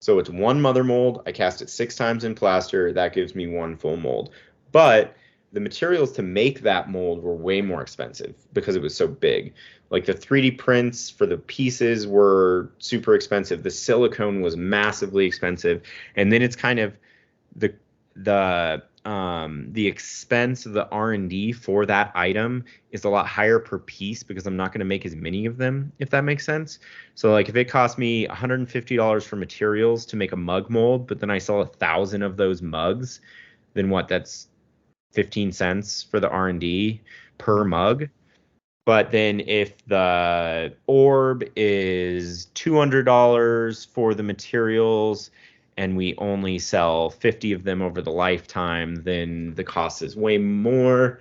So it's 1 mother mold. I cast it 6 times in plaster. That gives me 1 full mold. But the materials to make that mold were way more expensive because it was so big. Like the 3D prints for the pieces were super expensive. The silicone was massively expensive. And then it's kind of the expense of the R&D for that item is a lot higher per piece because I'm not going to make as many of them, if that makes sense. So like if it cost me $150 for materials to make a mug mold, but then I sell 1,000 of those mugs, then what? That's 15 cents for the R&D per mug. But then if the orb is $200 for the materials and we only sell 50 of them over the lifetime, then the cost is way more.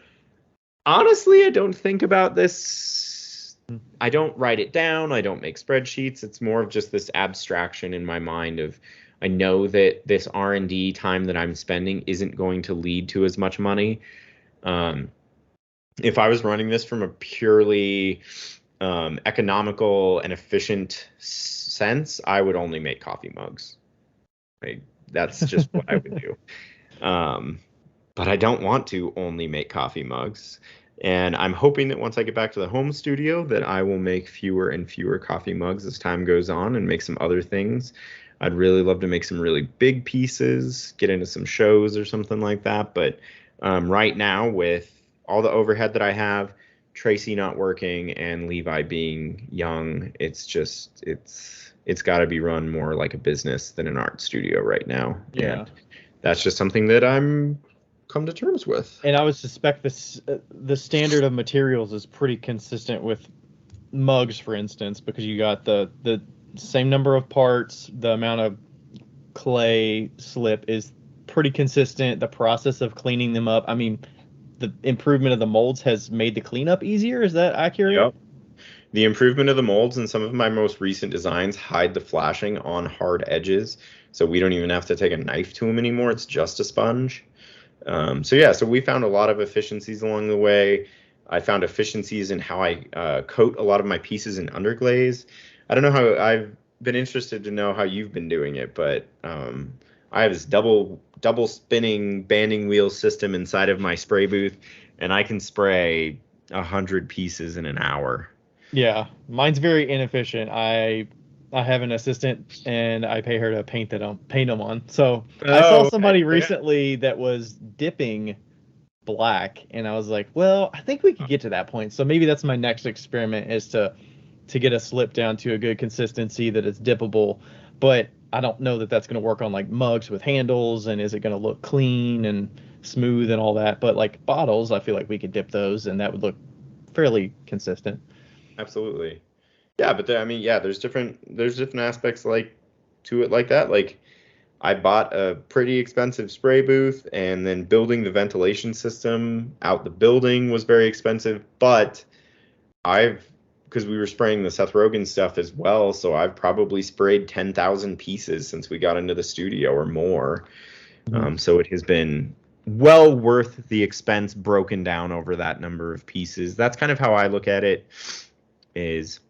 Honestly, I don't think about this. I don't write it down. I don't make spreadsheets. It's more of just this abstraction in my mind of, I know that this R&D time that I'm spending isn't going to lead to as much money. If I was running this from a purely economical and efficient sense, I would only make coffee mugs. That's just what I would do. But I don't want to only make coffee mugs. And I'm hoping that once I get back to the home studio that I will make fewer and fewer coffee mugs as time goes on and make some other things. I'd really love to make some really big pieces, get into some shows or something like that. But right now, with all the overhead that I have, Tracy not working and Levi being young, it's got to be run more like a business than an art studio right now. Yeah. And that's just something that I'm come to terms with. And I would suspect the standard of materials is pretty consistent with mugs, for instance, because you got the same number of parts, the amount of clay slip is pretty consistent. The process of cleaning them up, I mean, the improvement of the molds has made the cleanup easier. Is that accurate? Yep. The improvement of the molds in some of my most recent designs hide the flashing on hard edges, so we don't even have to take a knife to them anymore. It's just a sponge. So we found a lot of efficiencies along the way. I found efficiencies in how I coat a lot of my pieces in underglaze. I don't know how, I've been interested to know how you've been doing it, but I have this double spinning banding wheel system inside of my spray booth, and I can spray 100 pieces in an hour. Yeah, mine's very inefficient. I have an assistant, and I pay her to paint them on. So I saw somebody recently that was dipping black, and I was like, well, I think we could get to that point. So maybe that's my next experiment, is to get a slip down to a good consistency that it's dippable. But I don't know that that's going to work on like mugs with handles, and is it going to look clean and smooth and all that. But like bottles, I feel like we could dip those, and that would look fairly consistent. Absolutely. Yeah, but there's different aspects like to it like that. Like I bought a pretty expensive spray booth, and then building the ventilation system out the building was very expensive, but because we were spraying the Seth Rogen stuff as well, so I've probably sprayed 10,000 pieces since we got into the studio or more. Mm-hmm. So it has been well worth the expense broken down over that number of pieces. That's kind of how I look at it, is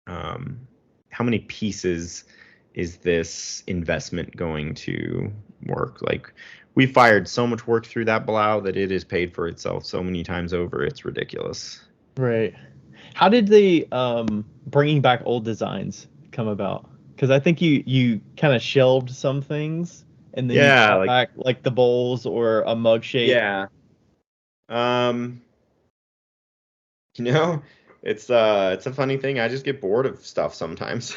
how many pieces is this investment going to work? Like, we fired so much work through that blow that it has paid for itself so many times over. It's ridiculous. Right. How did the bringing back old designs come about? Because I think you kind of shelved some things and then you Yeah, brought like, back like the bowls or a mug shape. yeah. Um, you know, it's a funny thing. I just get bored of stuff sometimes.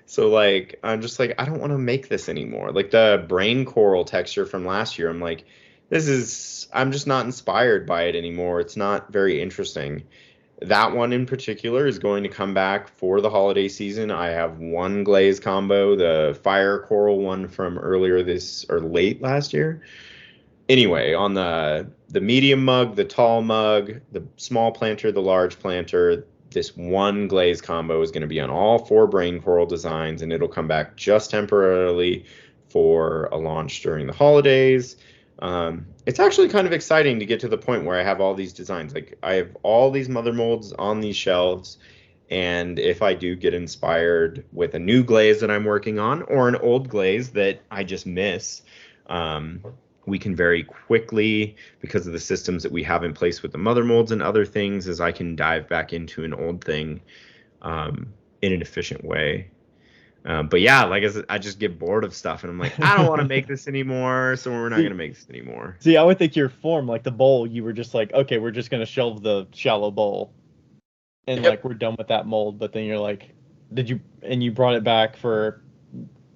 So like I'm just like I don't want to make this anymore. Like the brain coral texture from last year, I'm like I'm just not inspired by it anymore. It's not very interesting. That one in particular is going to come back for the holiday season. I have one glaze combo, the fire coral one from earlier this or late last year. Anyway, on the medium mug, the tall mug, the small planter, the large planter, this one glaze combo is going to be on all 4 brain coral designs, and it'll come back just temporarily for a launch during the holidays. It's actually kind of exciting to get to the point where I have all these designs. Like I have all these mother molds on these shelves, and if I do get inspired with a new glaze that I'm working on or an old glaze that I just miss, um, we can very quickly, because of the systems that we have in place with the mother molds and other things, is I can dive back into an old thing in an efficient way. But yeah, like I just get bored of stuff and I'm like, I don't want to make this anymore, so we're not going to make this anymore. See, I would think your form, like the bowl, you were just like, okay, we're just gonna shelve the shallow bowl and Yep. like we're done with that mold. But then you're like, you brought it back for.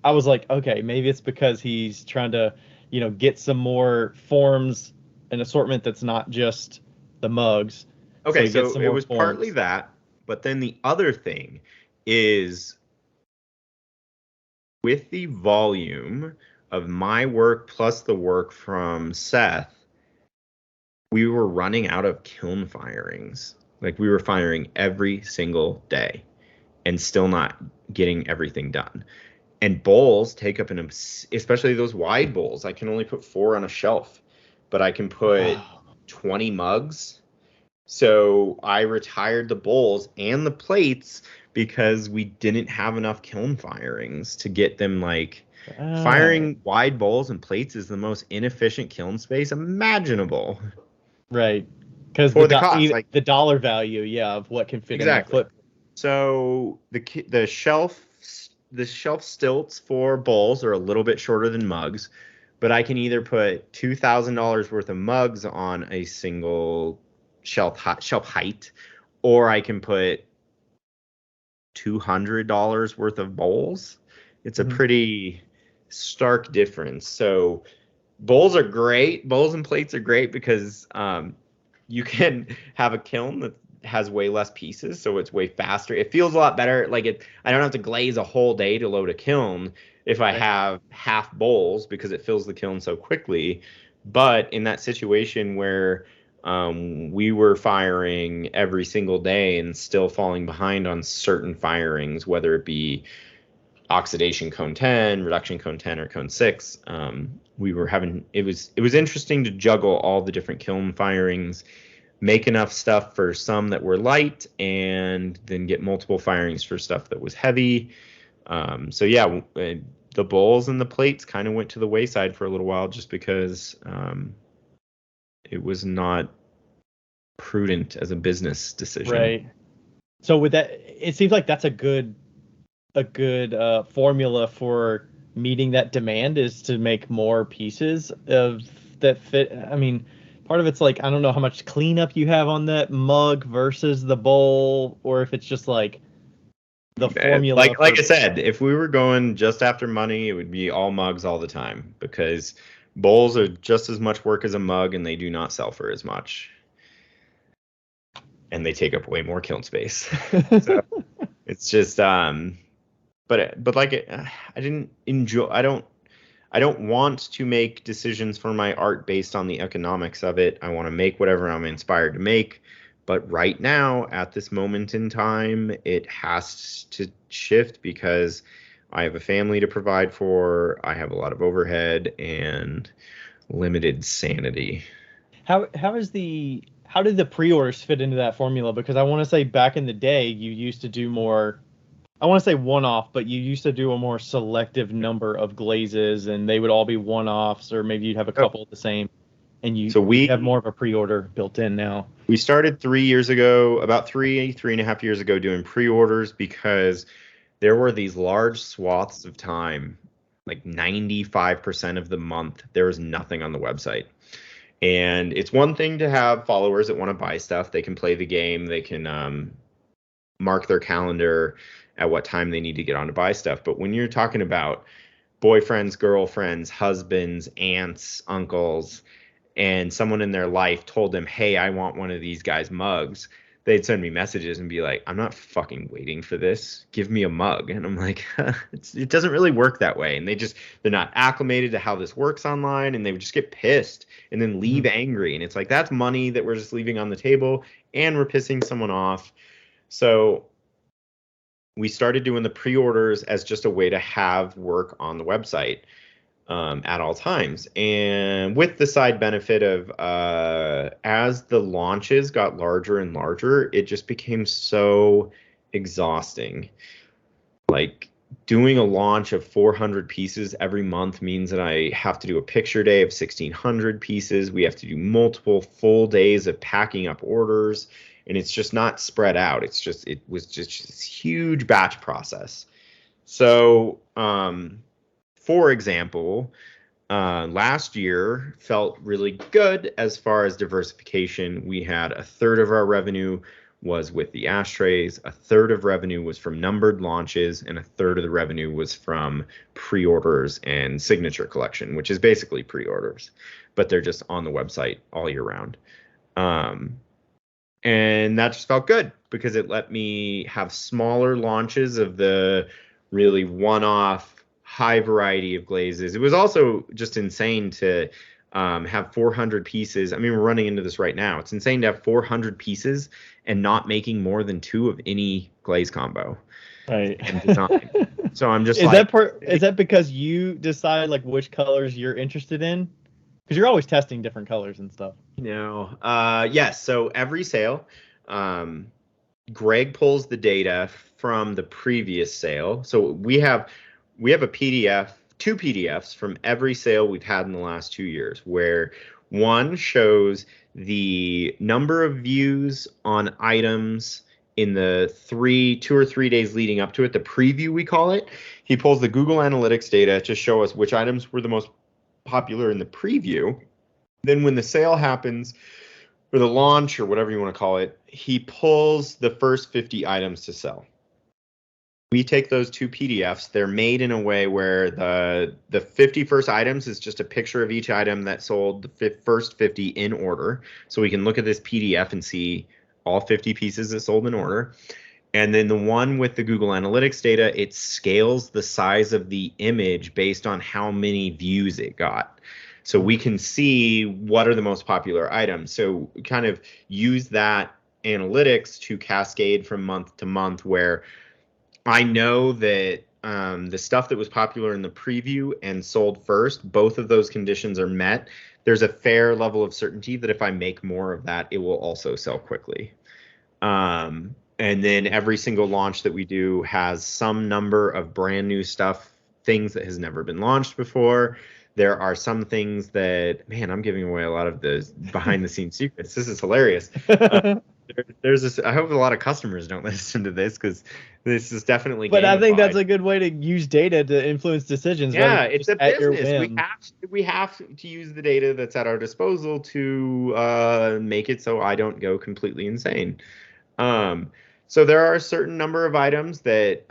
I was like, okay, maybe it's because he's trying to, get some more forms and assortment that's not just the mugs. So Okay, he gets so some it more was partly forms. that, but then the other thing is with the volume of my work plus the work from Seth, we were running out of kiln firings. Like we were firing every single day and still not getting everything done. And bowls take up especially those wide bowls. I can only put 4 on a shelf, but I can put Wow. 20 mugs. So I retired the bowls and the plates because we didn't have enough kiln firings to get them like Ah, firing wide bowls and plates is the most inefficient kiln space imaginable right. Because for the cost. Like the dollar value, yeah, of what can fit in that exactly. foot. So the shelf stilts for bowls are a little bit shorter than mugs, but I can either put $2,000 worth of mugs on a single shelf height, or I can put $200 worth of bowls. It's a Mhm. pretty stark difference. So bowls are great. Bowls and plates are great because you can have a kiln that has way less pieces, so it's way faster. It feels a lot better. I don't have to glaze a whole day to load a kiln if I Right. have half bowls because it fills the kiln so quickly. But in that situation where we were firing every single day and still falling behind on certain firings, whether it be oxidation cone 10, reduction cone 10, or cone 6. We were having it was interesting to juggle all the different kiln firings, make enough stuff for some that were light, and then get multiple firings for stuff that was heavy. So yeah, the bowls and the plates kind of went to the wayside for a little while just because it was not prudent as a business decision. Right. So with that, it seems like that's a good formula for meeting that demand is to make more pieces of that fit. I mean, part of it's like I don't know how much cleanup you have on that mug versus the bowl, or if it's just like the formula Like for I said, if we were going just after money, it would be all mugs all the time because bowls are just as much work as a mug and they do not sell for as much. And they take up way more kiln space. So it's just but like I didn't enjoy I don't want to make decisions for my art based on the economics of it. I want to make whatever I'm inspired to make. But right now, at this moment in time, it has to shift because I have a family to provide for, I have a lot of overhead and limited sanity. how did the pre-orders fit into that formula? Because I want to say back in the day you used to do more I want to say one-off, but you used to do a more selective number of glazes, and they would all be one-offs, or maybe you'd have a Oh, couple of the same, and so you have more of a pre-order built in now. we started 3 years ago, about 3.5 years ago, doing pre-orders because there were these large swaths of time, like 95% of the month, there was nothing on the website. And it's one thing to have followers that want to buy stuff. They can play the game. They can mark their calendar at what time they need to get on to buy stuff. But when you're talking about boyfriends, girlfriends, husbands, aunts, uncles, and someone in their life told them, hey, I want one of these guys' mugs, they'd send me messages and be like, I'm not fucking waiting for this. Give me a mug. And I'm like, it doesn't really work that way. And they're not acclimated to how this works online. And they would just get pissed and then leave angry. And it's like, that's money that we're just leaving on the table and we're pissing someone off. So we started doing the pre-orders as just a way to have work on the website at all times. And with the side benefit of as the launches got larger and larger, it just became so exhausting. Like doing a launch of 400 pieces every month means that I have to do a picture day of 1,600 pieces. We have to do multiple full days of packing up orders, and it's just not spread out. It was just this huge batch process. So, for example, last year felt really good as far as diversification. We had a third of our revenue was with the ashtrays, a third of revenue was from numbered launches, and a third of the revenue was from pre-orders and signature collection, which is basically pre-orders, but they're just on the website all year round. And that just felt good because it let me have smaller launches of the really one-off high variety of glazes. It was also just insane to have 400 pieces. I mean, we're running into this right now. It's insane to have 400 pieces and not making more than 2 of any glaze combo. Right. And design. So I'm just is that because you decide like which colors you're interested in? Because you're always testing different colors and stuff. No. Yes. So every sale, Greg pulls the data from the previous sale. So we have a PDF, 2 PDFs from every sale we've had in the last 2 years, where one shows the number of views on items in the 2 or 3 days leading up to it, the preview we call it. He pulls the Google Analytics data to show us which items were the most popular in the preview. Then when the sale happens, or the launch, or whatever you want to call it, he pulls the first 50 items to sell. We take those 2 PDFs. They're made in a way where the 50 first items is just a picture of each item that sold the first 50 in order. So we can look at this PDF and see all 50 pieces that sold in order. And then the one with the Google Analytics data, it scales the size of the image based on how many views it got. So we can see what are the most popular items. So we kind of use that analytics to cascade from month to month, where I know that the stuff that was popular in the preview and sold first, both of those conditions are met. There's a fair level of certainty that if I make more of that, it will also sell quickly. And then every single launch that we do has some number of brand new stuff, things that has never been launched before. There are some things that, man, I'm giving away a lot of the behind the scenes secrets. This is hilarious. There's this. I hope a lot of customers don't listen to this, because this is definitely. But I think that's a good way to use data to influence decisions. Yeah, it's a business. We have to use the data that's at our disposal to make it so I don't go completely insane. So there are a certain number of items that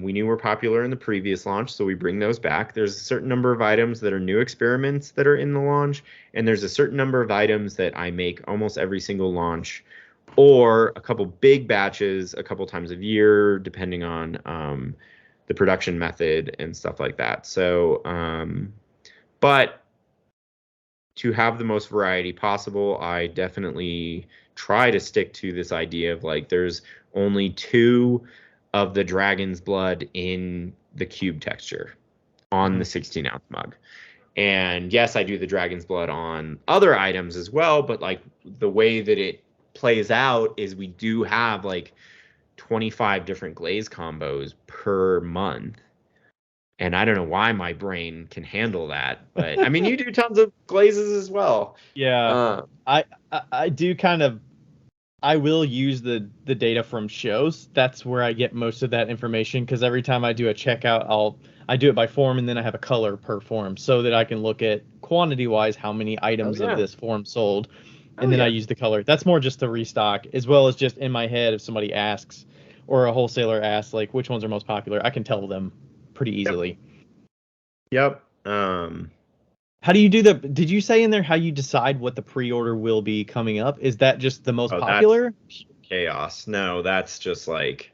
we knew were popular in the previous launch, so we bring those back. There's a certain number of items that are new experiments that are in the launch, and there's a certain number of items that I make almost every single launch, or a couple big batches a couple times a year, depending on the production method and stuff like that. So, but to have the most variety possible, I definitely try to stick to this idea of like there's only 2 of the dragon's blood in the cube texture on the 16-ounce mug. And yes, I do the dragon's blood on other items as well, but like the way that it plays out is we do have like 25 different glaze combos per month. And I don't know why my brain can handle that, but I mean, you do tons of glazes as well. Yeah, I do kind of. I will use the data from shows. That's where I get most of that information, because every time I do a checkout, I do it by form, and then I have a color per form so that I can look at quantity wise how many items of this form sold, and then I use the color. That's more just to restock, as well as just in my head if somebody asks or a wholesaler asks like which ones are most popular, I can tell them pretty easily. Yep. How do you did you say in there how you decide what the pre-order will be coming up? Is that just the most popular? That's chaos. No, that's just like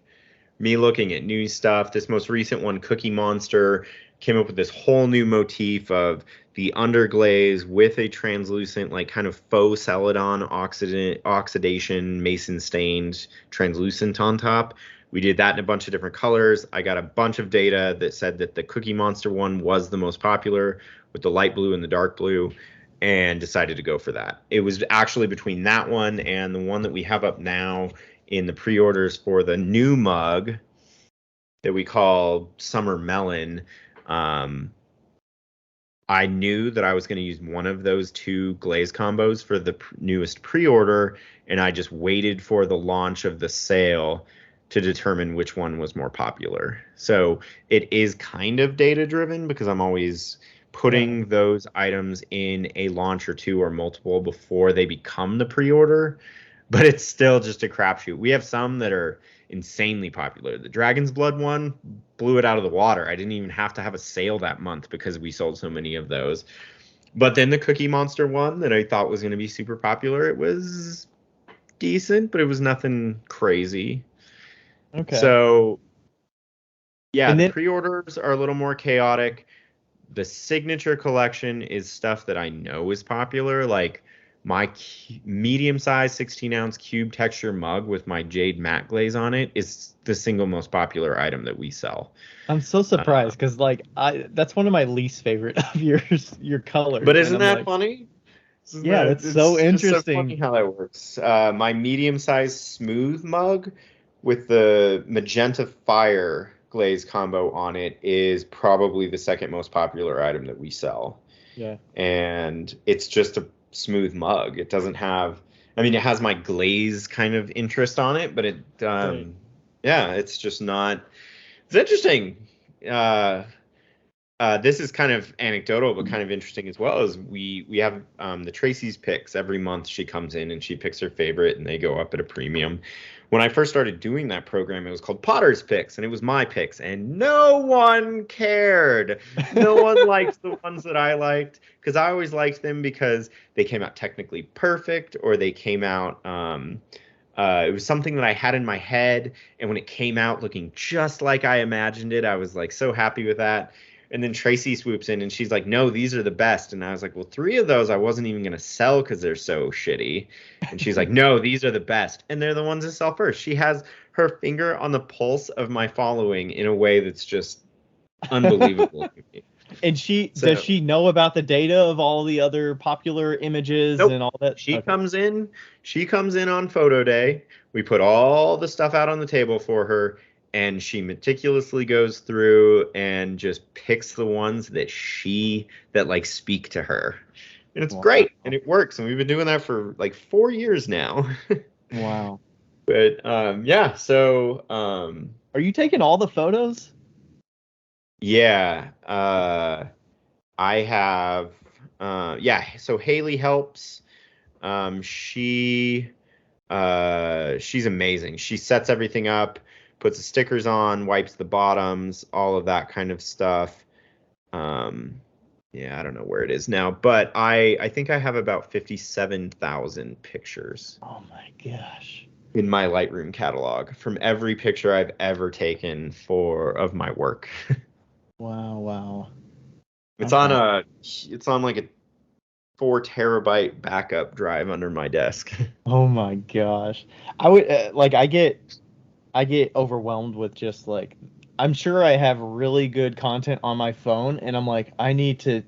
me looking at new stuff. This most recent one, Cookie Monster, came up with this whole new motif of the underglaze with a translucent, like kind of faux celadon oxidation, mason stained translucent on top. We did that in a bunch of different colors. I got a bunch of data that said that the Cookie Monster one was the most popular with the light blue and the dark blue, and decided to go for that. It was actually between that one and the one that we have up now in the pre-orders for the new mug that we call Summer Melon. I knew that I was going to use one of those two glaze combos for the newest pre-order, and I just waited for the launch of the sale to determine which one was more popular. So it is kind of data driven, because I'm always putting those items in a launch or two or multiple before they become the pre-order, but it's still just a crapshoot. We have some that are insanely popular. The Dragon's Blood one blew it out of the water. I didn't even have to have a sale that month because we sold so many of those. But then the Cookie Monster one that I thought was going to be super popular, it was decent, but it was nothing crazy. Okay. So yeah, the pre-orders are a little more chaotic. The signature collection is stuff that I know is popular, like my medium-sized 16-ounce cube texture mug with my jade matte glaze on it is the single most popular item that we sell. I'm so surprised, because that's one of my least favorite of your colors. But isn't that funny? That's so interesting. Just so funny how that works. My medium-sized smooth mug with the magenta fire glaze combo on it is probably the second most popular item that we sell. Yeah. And it's just a smooth mug. It doesn't have, I mean, it has my glaze kind of interest on it, but it, it's just not, it's interesting. This is kind of anecdotal, but kind of interesting as well, is we have the Tracy's picks. Every month she comes in and she picks her favorite, and they go up at a premium. When I first started doing that program, it was called Potter's Picks, and it was my picks, and no one cared. No one liked the ones that I liked, because I always liked them because they came out technically perfect, or they came out, it was something that I had in my head, and when it came out looking just like I imagined it, I was like so happy with that. And then Tracy swoops in and she's like, no, these are the best. And I was like, well, 3 of those I wasn't even going to sell because they're so shitty. And she's like, no, these are the best. And they're the ones that sell first. She has her finger on the pulse of my following in a way that's just unbelievable. And does she know about the data of all the other popular images and all that? She comes in on photo day. We put all the stuff out on the table for her, and she meticulously goes through and just picks the ones that like speak to her. And it's great, and it works. And we've been doing that for like 4 years now. Wow. But so are you taking all the photos? Yeah. I have so Haley helps. She's amazing. She sets everything up, puts the stickers on, wipes the bottoms, all of that kind of stuff. I don't know where it is now, but I think I have about 57,000 pictures. Oh my gosh. In my Lightroom catalog from every picture I've ever taken of my work. Wow. It's on like a 4 terabyte backup drive under my desk. Oh my gosh. I would I get overwhelmed with just like, I'm sure I have really good content on my phone, and I'm like, I need to,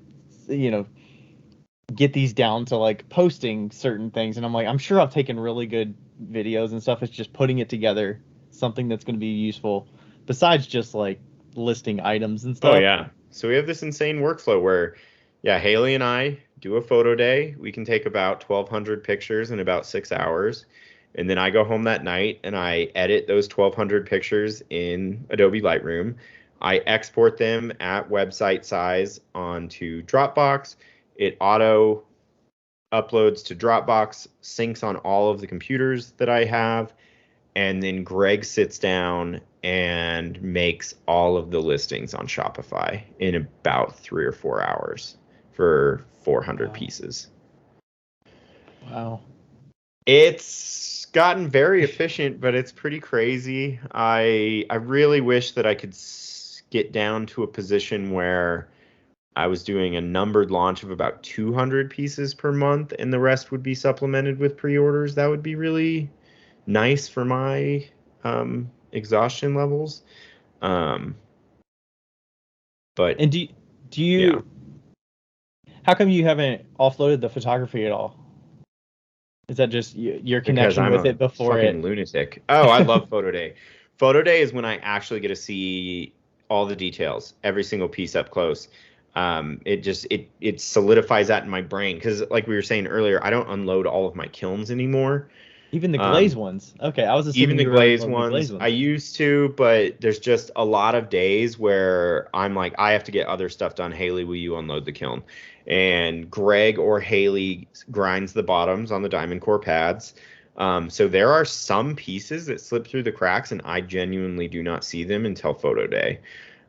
get these down to like posting certain things. And I'm like, I'm sure I've taken really good videos and stuff. It's just putting it together something that's going to be useful besides just like listing items and Oh stuff? yeah. So we have this insane workflow where, yeah, Haley and I do a photo day. We can take about 1,200 pictures in about 6 hours. And then I go home that night and I edit those 1,200 pictures in Adobe Lightroom. I export them at website size onto Dropbox. It auto uploads to Dropbox, syncs on all of the computers that I have, and then Greg sits down and makes all of the listings on Shopify in about 3 or 4 hours for 400 Wow. pieces. Wow. It's gotten very efficient, but it's pretty crazy. I really wish that I could get down to a position where I was doing a numbered launch of about 200 pieces per month, and the rest would be supplemented with pre-orders. That would be really nice for my exhaustion levels. But And do you yeah, how come you haven't offloaded the photography at all? Is that just your because connection I'm with a it before fucking it? lunatic. Oh, I love Photo Day. Photo Day is when I actually get to see all the details, every single piece up close. It solidifies that in my brain because, like we were saying earlier, I don't unload all of my kilns anymore. Even the Um, glaze ones. Okay, I was Even assuming the you were glazed unloading the glaze ones, I ones. used to, but there's just a lot of days where I'm like, I have to get other stuff done. Haley, will you unload the kiln? And Greg or Haley grinds the bottoms on the diamond core pads. So there are some pieces that slip through the cracks, and I genuinely do not see them until photo day.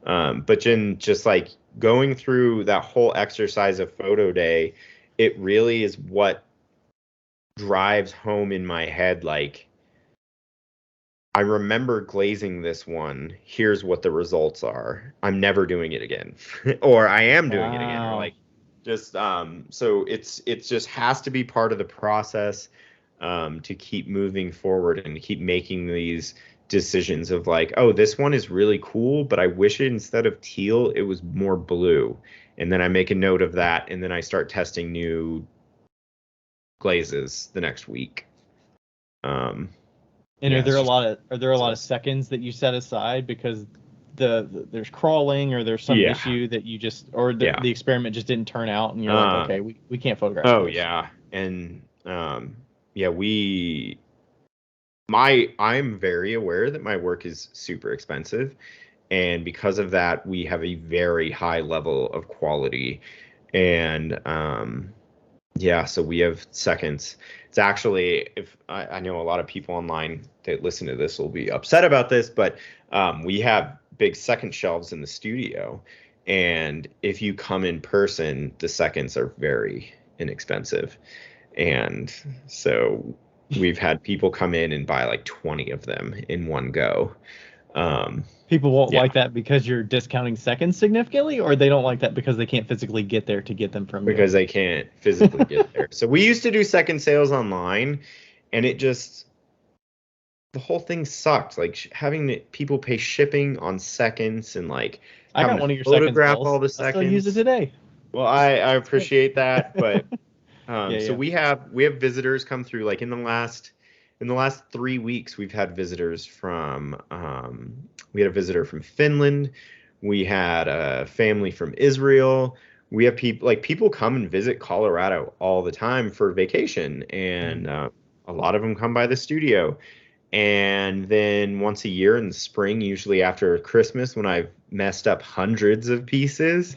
But then just like going through that whole exercise of photo day, it really is what drives home in my head, like, I remember glazing this one. Here's what the results are. I'm never doing it again. Or I am doing it again. Or Wow. like just so it's just has to be part of the process to keep moving forward and to keep making these decisions of like, oh, this one is really cool, but I wish it instead of teal, it was more blue. And then I make a note of that and then I start testing new glazes the next week. And Yeah, it's just are there a lot of process. seconds that you set aside because there's crawling or there's some Yeah. issue that you just or Yeah. the experiment just didn't turn out and you're like, Um, okay, we can't photograph Oh this. yeah, and yeah, I'm very aware that my work is super expensive, and because of that, we have a very high level of quality, and yeah, so we have seconds. It's actually, if I know a lot of people online that listen to this will be upset about this, but we have big second shelves in the studio, and if you come in person, the seconds are very inexpensive. And so we've had people come in and buy like 20 of them in one go. Um, People won't yeah, like that because you're discounting seconds significantly, or they don't like that because they can't physically get there to get them from you. because they can't physically get there. So we used to do second sales online, and it just the whole thing sucked. Like having people pay shipping on seconds and like I having got to one of your seconds photograph all bills. the I still use it seconds. today. Well, It's I great. appreciate that, but Yeah, so yeah. we have visitors come through. Like in the last 3 weeks, we've had visitors from we had a visitor from Finland. We had a family from Israel. We have people come and visit Colorado all the time for vacation, and Mhm. a lot of them come by the studio. And then once a year in the spring, usually after Christmas, when I've messed up hundreds of pieces,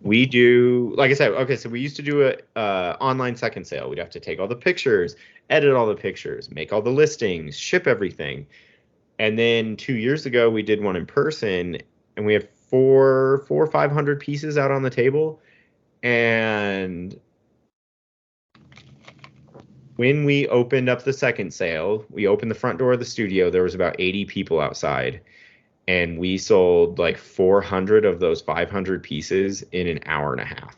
we do, like I said, okay, so we used to do a online second sale. We'd have to take all the pictures, edit all the pictures, make all the listings, ship everything. And then 2 years ago, we did one in person, and we had four or 500 pieces out on the table. And when we opened up the second sale, we opened the front door of the studio. There was about 80 people outside, and we sold like 400 of those 500 pieces in an hour and a half.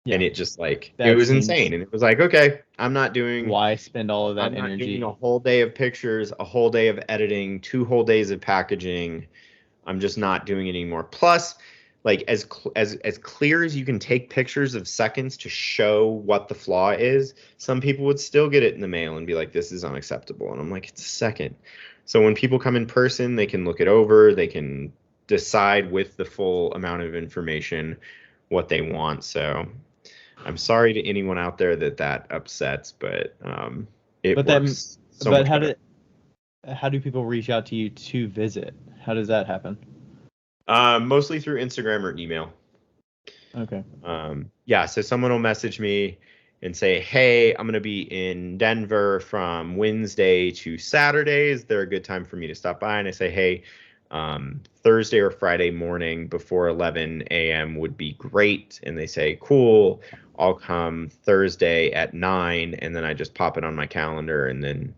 And Yeah, it just like it that was seems insane. And it was like, okay, I'm not doing why spend all of that I'm not doing a energy. whole day of pictures, a whole day of editing, 2 whole days of packaging. I'm just not doing it anymore. Plus, like as clear as you can take pictures of seconds to show what the flaw is, some people would still get it in the mail and be like, this is unacceptable. And I'm like, it's a second. So when people come in person, they can look it over, they can decide with the full amount of information what they want. So I'm sorry to anyone out there that upsets, but it But then, works so but much better. how do people reach out to you to visit? How does that happen? Mostly through Instagram or email. Okay. Yeah, so someone will message me and say, hey, I'm going to be in Denver from Wednesday to Saturday. Is there a good time for me to stop by? And I say, hey, Thursday or Friday morning before 11 a.m. would be great. And they say, cool, I'll come Thursday at 9. And then I just pop it on my calendar. And then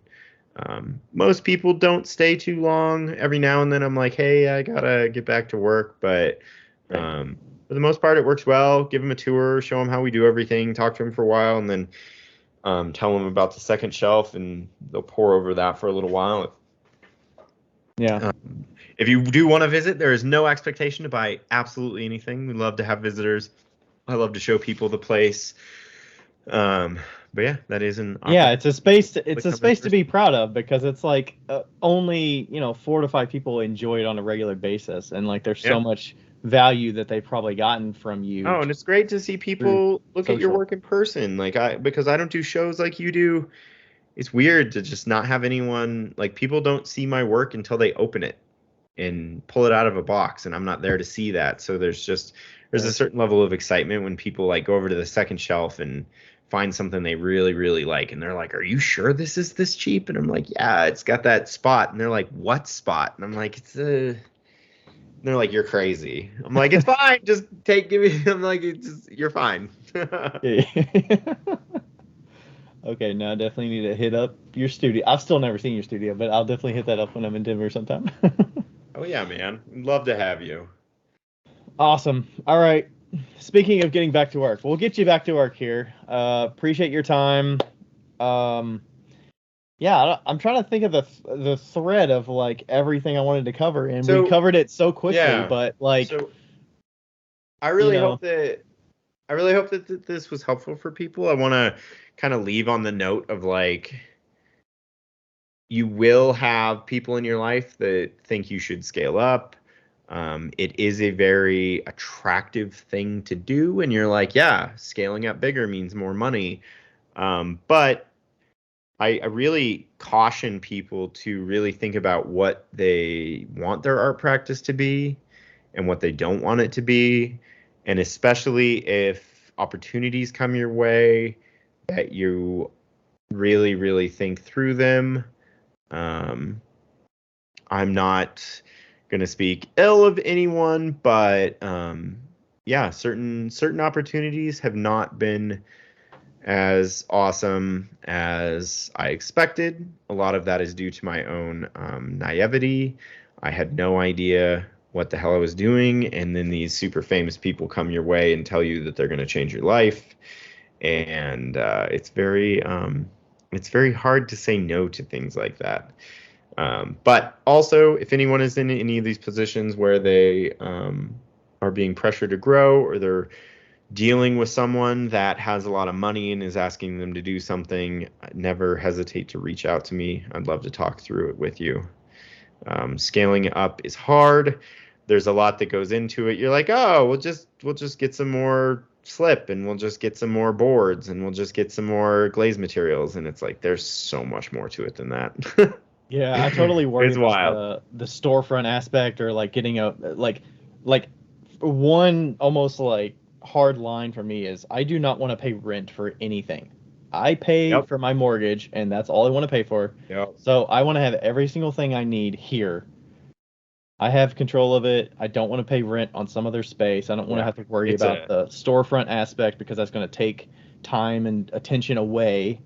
most people don't stay too long. Every now and then I'm like, hey, I got to get back to work. But Right. for the most part, it works well. Give them a tour, show them how we do everything, talk to them for a while, and then tell them about the second shelf, and they'll pour over that for a little while. Yeah. If you do want to visit, there is no expectation to buy absolutely anything. We love to have visitors. I love to show people the place. But yeah, that is an Yeah, opportunity. it's a space to be proud of, because it's like only 4 to 5 people enjoy it on a regular basis, and like there's so much value that they've probably gotten from you. Oh, and it's great to see through people look at your social. work in person. Because I don't do shows like you do. It's weird to just not have anyone, like, people don't see my work until they open it and pull it out of a box, and I'm not there to see that. So there's a Right. certain level of excitement when people like go over to the second shelf and find something they really really like, and they're like, are you sure this is this cheap? And I'm like, yeah, it's got that spot. And they're like, what spot? And I'm like, it's a they're like, you're crazy. I'm like, it's fine, just give me. I'm like, you're fine. Yeah. Okay, now I definitely need to hit up your studio. I've still never seen your studio, but I'll definitely hit that up when I'm in Denver sometime. Oh yeah, man, love to have you. Awesome. All right. Speaking of getting back to work, we'll get you back to work here. Appreciate your time. Um, yeah, I'm trying to think of the thread of like everything I wanted to cover, and we So covered it so quickly. yeah, But like, so I you really know, hope that this was helpful for people. I want to kind of leave on the note of, like, you will have people in your life that think you should scale up. It is a very attractive thing to do, and you're like, yeah, scaling up bigger means more money. But I really caution people to really think about what they want their art practice to be and what they don't want it to be. And especially if opportunities come your way, that you really, really think through them. Um, I'm not going to speak ill of anyone, but yeah, certain opportunities have not been as awesome as I expected. A lot of that is due to my own naivety. I had no idea what the hell I was doing, and then these super famous people come your way and tell you that they're going to change your life, and it's very hard to say no to things like that. But also, if anyone is in any of these positions where they are being pressured to grow, or they're dealing with someone that has a lot of money and is asking them to do something, never hesitate to reach out to me. I'd love to talk through it with you. Scaling up is hard. There's a lot that goes into it. You're like, oh, we'll just get some more slip, and we'll just get some more boards, and we'll just get some more glaze materials, and it's like there's so much more to it than that. yeah, I totally worry It's about wild. the storefront aspect, or like getting a like one almost like hard line for me is I do not want to pay rent for anything. I pay Yep. for my mortgage, and that's all I want to pay for. Yep. So I want to have every single thing I need here. I have control of it. I don't want to pay rent on some other space. I don't want to Yeah. have to worry It's about a the storefront aspect, because that's going to take time and attention away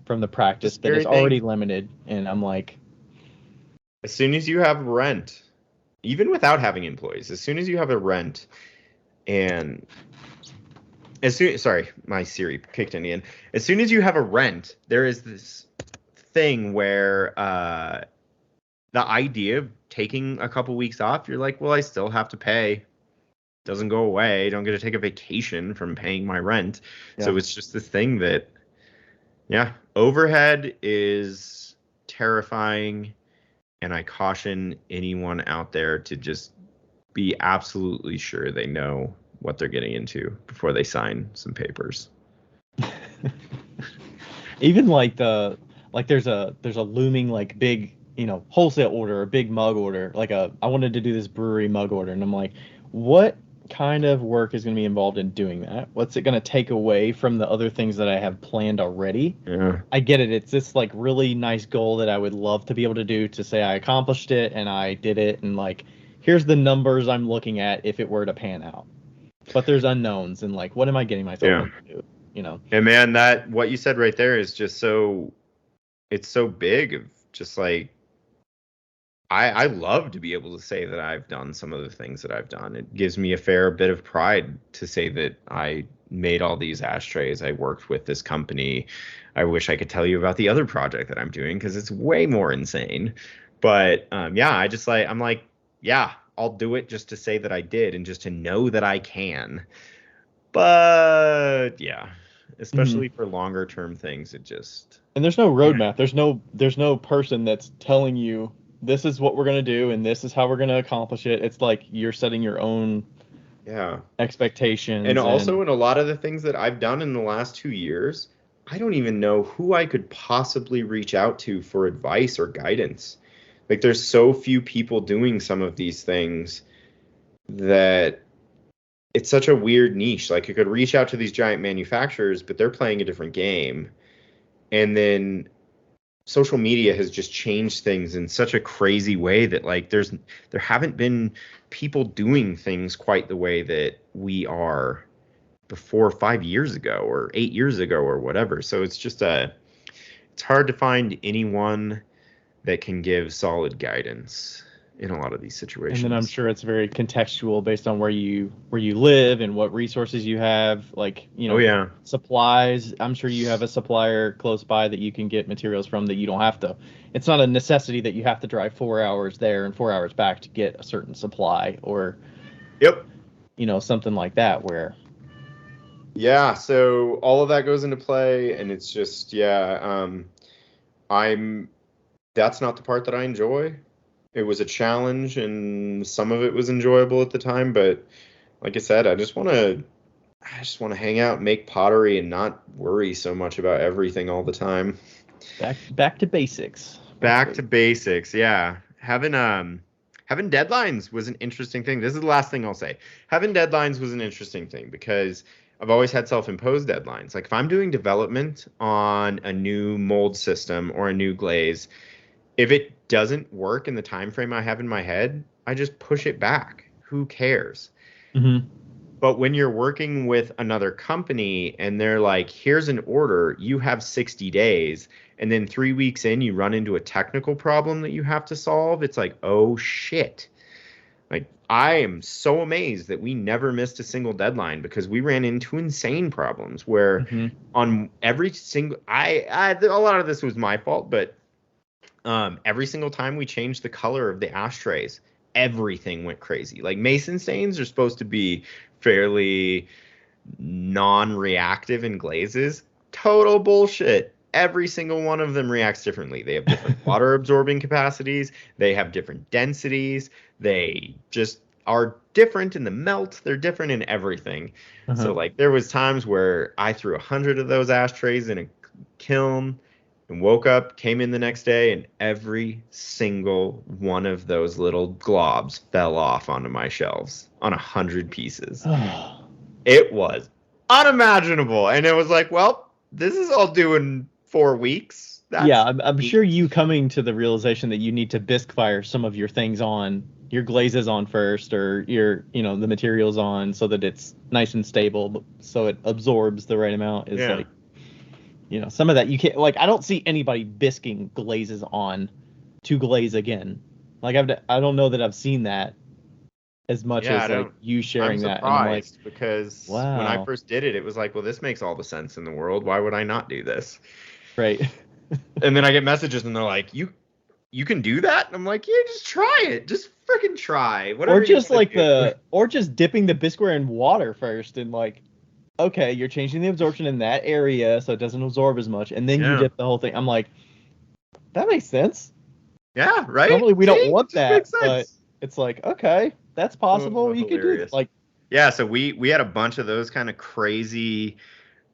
from the it's a practice that is scary already thing. limited. And I'm like, As soon as you have rent, even without having employees, as soon as you have a rent, and sorry, my Siri kicked in again. As soon as you have a rent, there is this thing where the idea of taking a couple weeks off, you're like, well, I still have to pay. Doesn't go away. Don't get to take a vacation from paying my rent. yeah, So it's just this thing that, yeah, overhead is terrifying. and I caution anyone out there to just be absolutely sure they know what they're getting into before they sign some papers. Even like there's a looming like big, wholesale order, a big mug order. I wanted to do this brewery mug order, and I'm like, what kind of work is going to be involved in doing that? What's it going to take away from the other things that I have planned already? Yeah. I get it. It's this like really nice goal that I would love to be able to do, to say I accomplished it and I did it, and like here's the numbers I'm looking at if it were to pan out. But there's unknowns, and like, what am I getting myself into? And man, that what you said right there is just it's so big of just like, I love to be able to say that I've done some of the things that I've done. It gives me a fair bit of pride to say that I made all these ashtrays. I worked with this company. I wish I could tell you about the other project that I'm doing, because it's way more insane. But I'm like, yeah, I'll do it just to say that I did and just to know that I can. But yeah, especially for longer term things, it just. And there's no roadmap. There's no person that's telling you this is what we're going to do and this is how we're going to accomplish it. It's like you're setting your own expectations. And also in a lot of the things that I've done in the last 2 years, I don't even know who I could possibly reach out to for advice or guidance. Like, there's so few people doing some of these things that it's such a weird niche. Like, you could reach out to these giant manufacturers, but they're playing a different game. And then social media has just changed things in such a crazy way that like there haven't been people doing things quite the way that we are before 5 years ago or 8 years ago or whatever. So it's just it's hard to find anyone that can give solid guidance in a lot of these situations. And then I'm sure it's very contextual based on where you live and what resources you have, like, supplies. I'm sure you have a supplier close by that you can get materials from, that you don't have to. It's not a necessity that you have to drive 4 hours there and 4 hours back to get a certain supply, or something like that where. Yeah, so all of that goes into play, and it's just that's not the part that I enjoy. It was a challenge, and some of it was enjoyable at the time. But like I said, I just want to hang out, make pottery, and not worry so much about everything all the time. Back to basics. Back to basics. Yeah, having deadlines was an interesting thing. This is the last thing I'll say. Having deadlines was an interesting thing because I've always had self-imposed deadlines. Like, if I'm doing development on a new mold system or a new glaze, if it doesn't work in the time frame I have in my head, I just push it back. Who cares? Mm-hmm. But when you're working with another company and they're like, here's an order, you have 60 days, and then 3 weeks in, you run into a technical problem that you have to solve, it's like, oh shit. Like, I am so amazed that we never missed a single deadline, because we ran into insane problems where on every single, a lot of this was my fault, but every single time we changed the color of the ashtrays, everything went crazy. Like, mason stains are supposed to be fairly non-reactive in glazes. Total bullshit. Every single one of them reacts differently. They have different water absorbing capacities. They have different densities. They just are different in the melt. They're different in everything. So like, there was times where I threw 100 of those ashtrays in a kiln and woke up, came in the next day, and every single one of those little globs fell off onto my shelves on 100 pieces. It was unimaginable. And it was like, well, this is all due in 4 weeks. I'm sure you coming to the realization that you need to bisque fire some of your things on, your glazes on first, or your, the materials on, so that it's nice and stable, so it absorbs the right amount, is like, some of that you can't, like, I don't see anybody bisquing glazes on to glaze again. Like, I don't know that I've seen that as much as like you sharing that. And I'm like, because when I first did it, it was like, well, this makes all the sense in the world. Why would I not do this? Right. And then I get messages and they're like, you can do that? And I'm like, yeah, just try it. Just freaking try. Whatever. Or just like or just dipping the bisqueware in water first, and like, okay, you're changing the absorption in that area so it doesn't absorb as much, and then you dip the whole thing. I'm like, that makes sense. Yeah, right? Normally we See? don't want Just makes that, but sense. it's like, okay, that's possible. Oh, You could do hilarious. like, Yeah, so we had a bunch of those kind of crazy.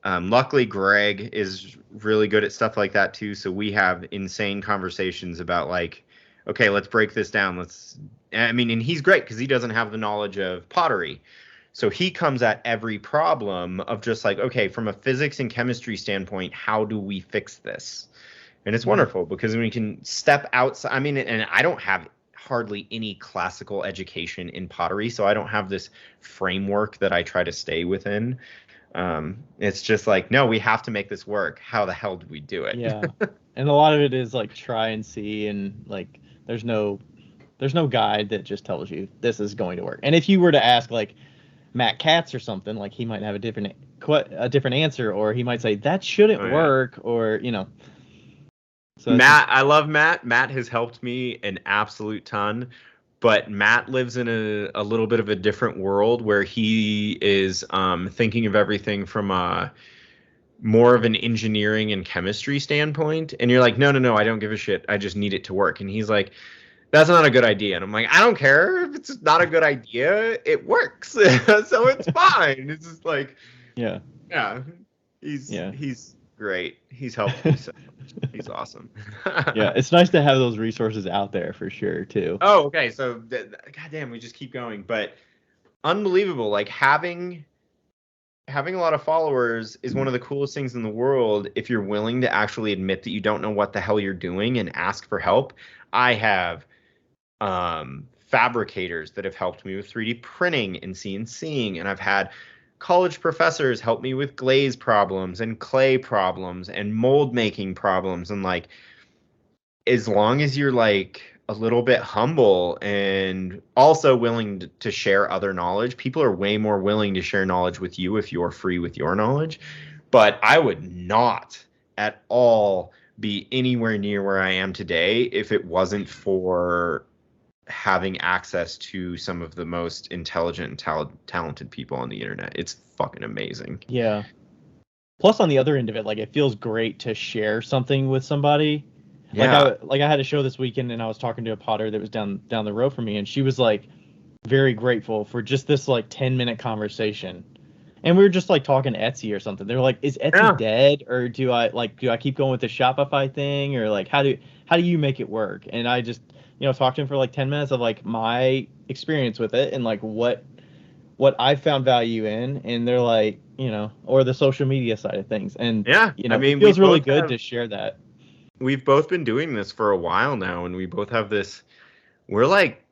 Luckily, Greg is really good at stuff like that too. So we have insane conversations about like, okay, let's break this down. I mean, and he's great because he doesn't have the knowledge of pottery. So he comes at every problem of just like, okay, from a physics and chemistry standpoint, how do we fix this? And it's wonderful because we can step outside. I mean, and I don't have hardly any classical education in pottery, so I don't have this framework that I try to stay within. It's just like, no, we have to make this work. How the hell do we do it? yeah. And a lot of it is like try and see, and like there's no guide that just tells you this is going to work. And if you were to ask like Matt Katz or something, like he might have a different answer, or he might say that shouldn't Oh, yeah. work, or So Matt, I love Matt. Matt has helped me an absolute ton, but Matt lives in a little bit of a different world where he is thinking of everything from a more of an engineering and chemistry standpoint. And you're like, no, no, no, I don't give a shit. I just need it to work. And he's like, that's not a good idea. And I'm like, I don't care if it's not a good idea. It works. So it's fine. It's just like, yeah. He's great. He's helped me so much. He's awesome. Yeah, it's nice to have those resources out there for sure too. Oh, okay. So, goddamn, we just keep going. But unbelievable. Like having a lot of followers is one of the coolest things in the world if you're willing to actually admit that you don't know what the hell you're doing and ask for help. I have fabricators that have helped me with 3D printing and CNCing, and I've had college professors help me with glaze problems and clay problems and mold making problems. And like, as long as you're like a little bit humble and also willing to share other knowledge, people are way more willing to share knowledge with you if you're free with your knowledge. But I would not at all be anywhere near where I am today if it wasn't for having access to some of the most intelligent and talented people on the internet. It's fucking amazing. Yeah. Plus, on the other end of it, like it feels great to share something with somebody. Yeah. Like I had a show this weekend, and I was talking to a potter that was down the road from me, and she was like very grateful for just this like 10-minute conversation. And we were just like talking Etsy or something. They were like, "Is Etsy dead, or do I keep going with the Shopify thing, or like how do you make it work?" And I just talked to him for like 10 minutes of like my experience with it and like what I found value in, and they're like, or the social media side of things. And I mean, it feels really good to share that. We've both been doing this for a while now, and we both have this. We're like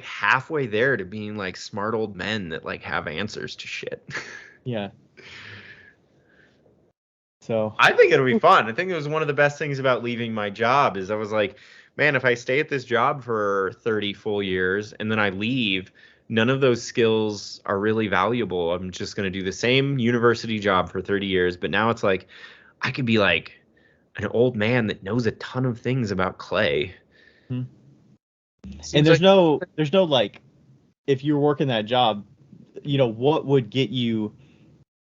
halfway there to being like smart old men that like have answers to shit. Yeah. So I think it'll be fun. I think it was one of the best things about leaving my job is I was like, man, if I stay at this job for 30 full years and then I leave, none of those skills are really valuable. I'm just going to do the same university job for 30 years. But now it's like, I could be like an old man that knows a ton of things about clay. And there's no like, if you're working that job, what would get you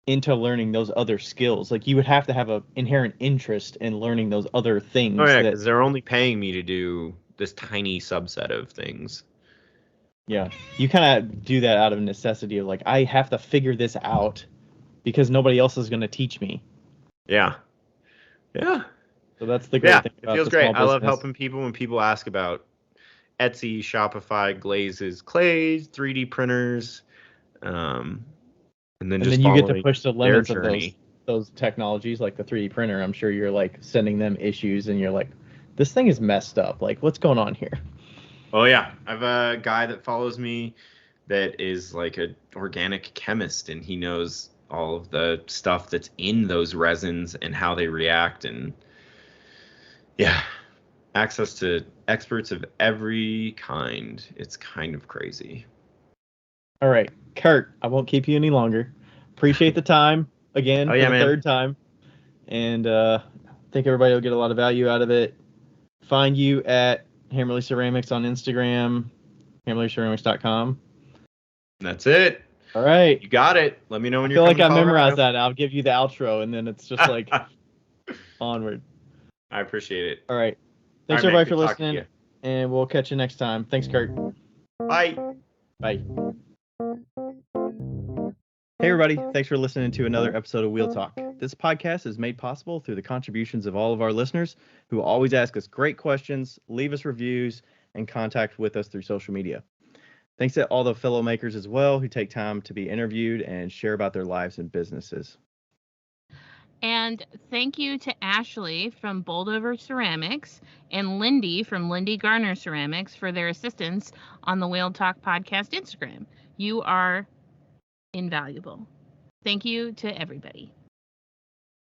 into learning those other skills? Like you would have to have an inherent interest in learning those other things. Oh yeah, because they're only paying me to do this tiny subset of things. Yeah, you kind of do that out of necessity of like, I have to figure this out because nobody else is going to teach me. Yeah. So that's the great thing about it feels the great. small I love business. helping people when people ask about Etsy, Shopify, glazes, clays, 3D printers, and then you get to push the limits of those technologies, like the 3D printer. I'm sure you're like sending them issues, and you're like, this thing is messed up. Like, what's going on here? Oh yeah, I have a guy that follows me that is like an organic chemist, and he knows all of the stuff that's in those resins and how they react, and access to experts of every kind. It's kind of crazy. All right, Curt, I won't keep you any longer. Appreciate the time again for the third time, and I think everybody will get a lot of value out of it. Find you at Hammerly Ceramics on Instagram, hammerlyceramics.com. That's it. All right. You got it. Let me know when I you're feel coming like I to Colorado. memorized that. I'll give you the outro, and then it's just like onward. I appreciate it. All right. Thanks All right, man, everybody for good talking to listening, and we'll catch you next time. Thanks, Curt. you. Bye. Bye. Hey everybody, thanks for listening to another episode of Wheel Talk. This podcast is made possible through the contributions of all of our listeners who always ask us great questions, leave us reviews, and contact with us through social media. Thanks to all the fellow makers as well who take time to be interviewed and share about their lives and businesses. And thank you to Ashley from Boldover Ceramics and Lindy from Lindy Garner Ceramics for their assistance on the Wheel Talk Podcast Instagram. You are invaluable. Thank you to everybody.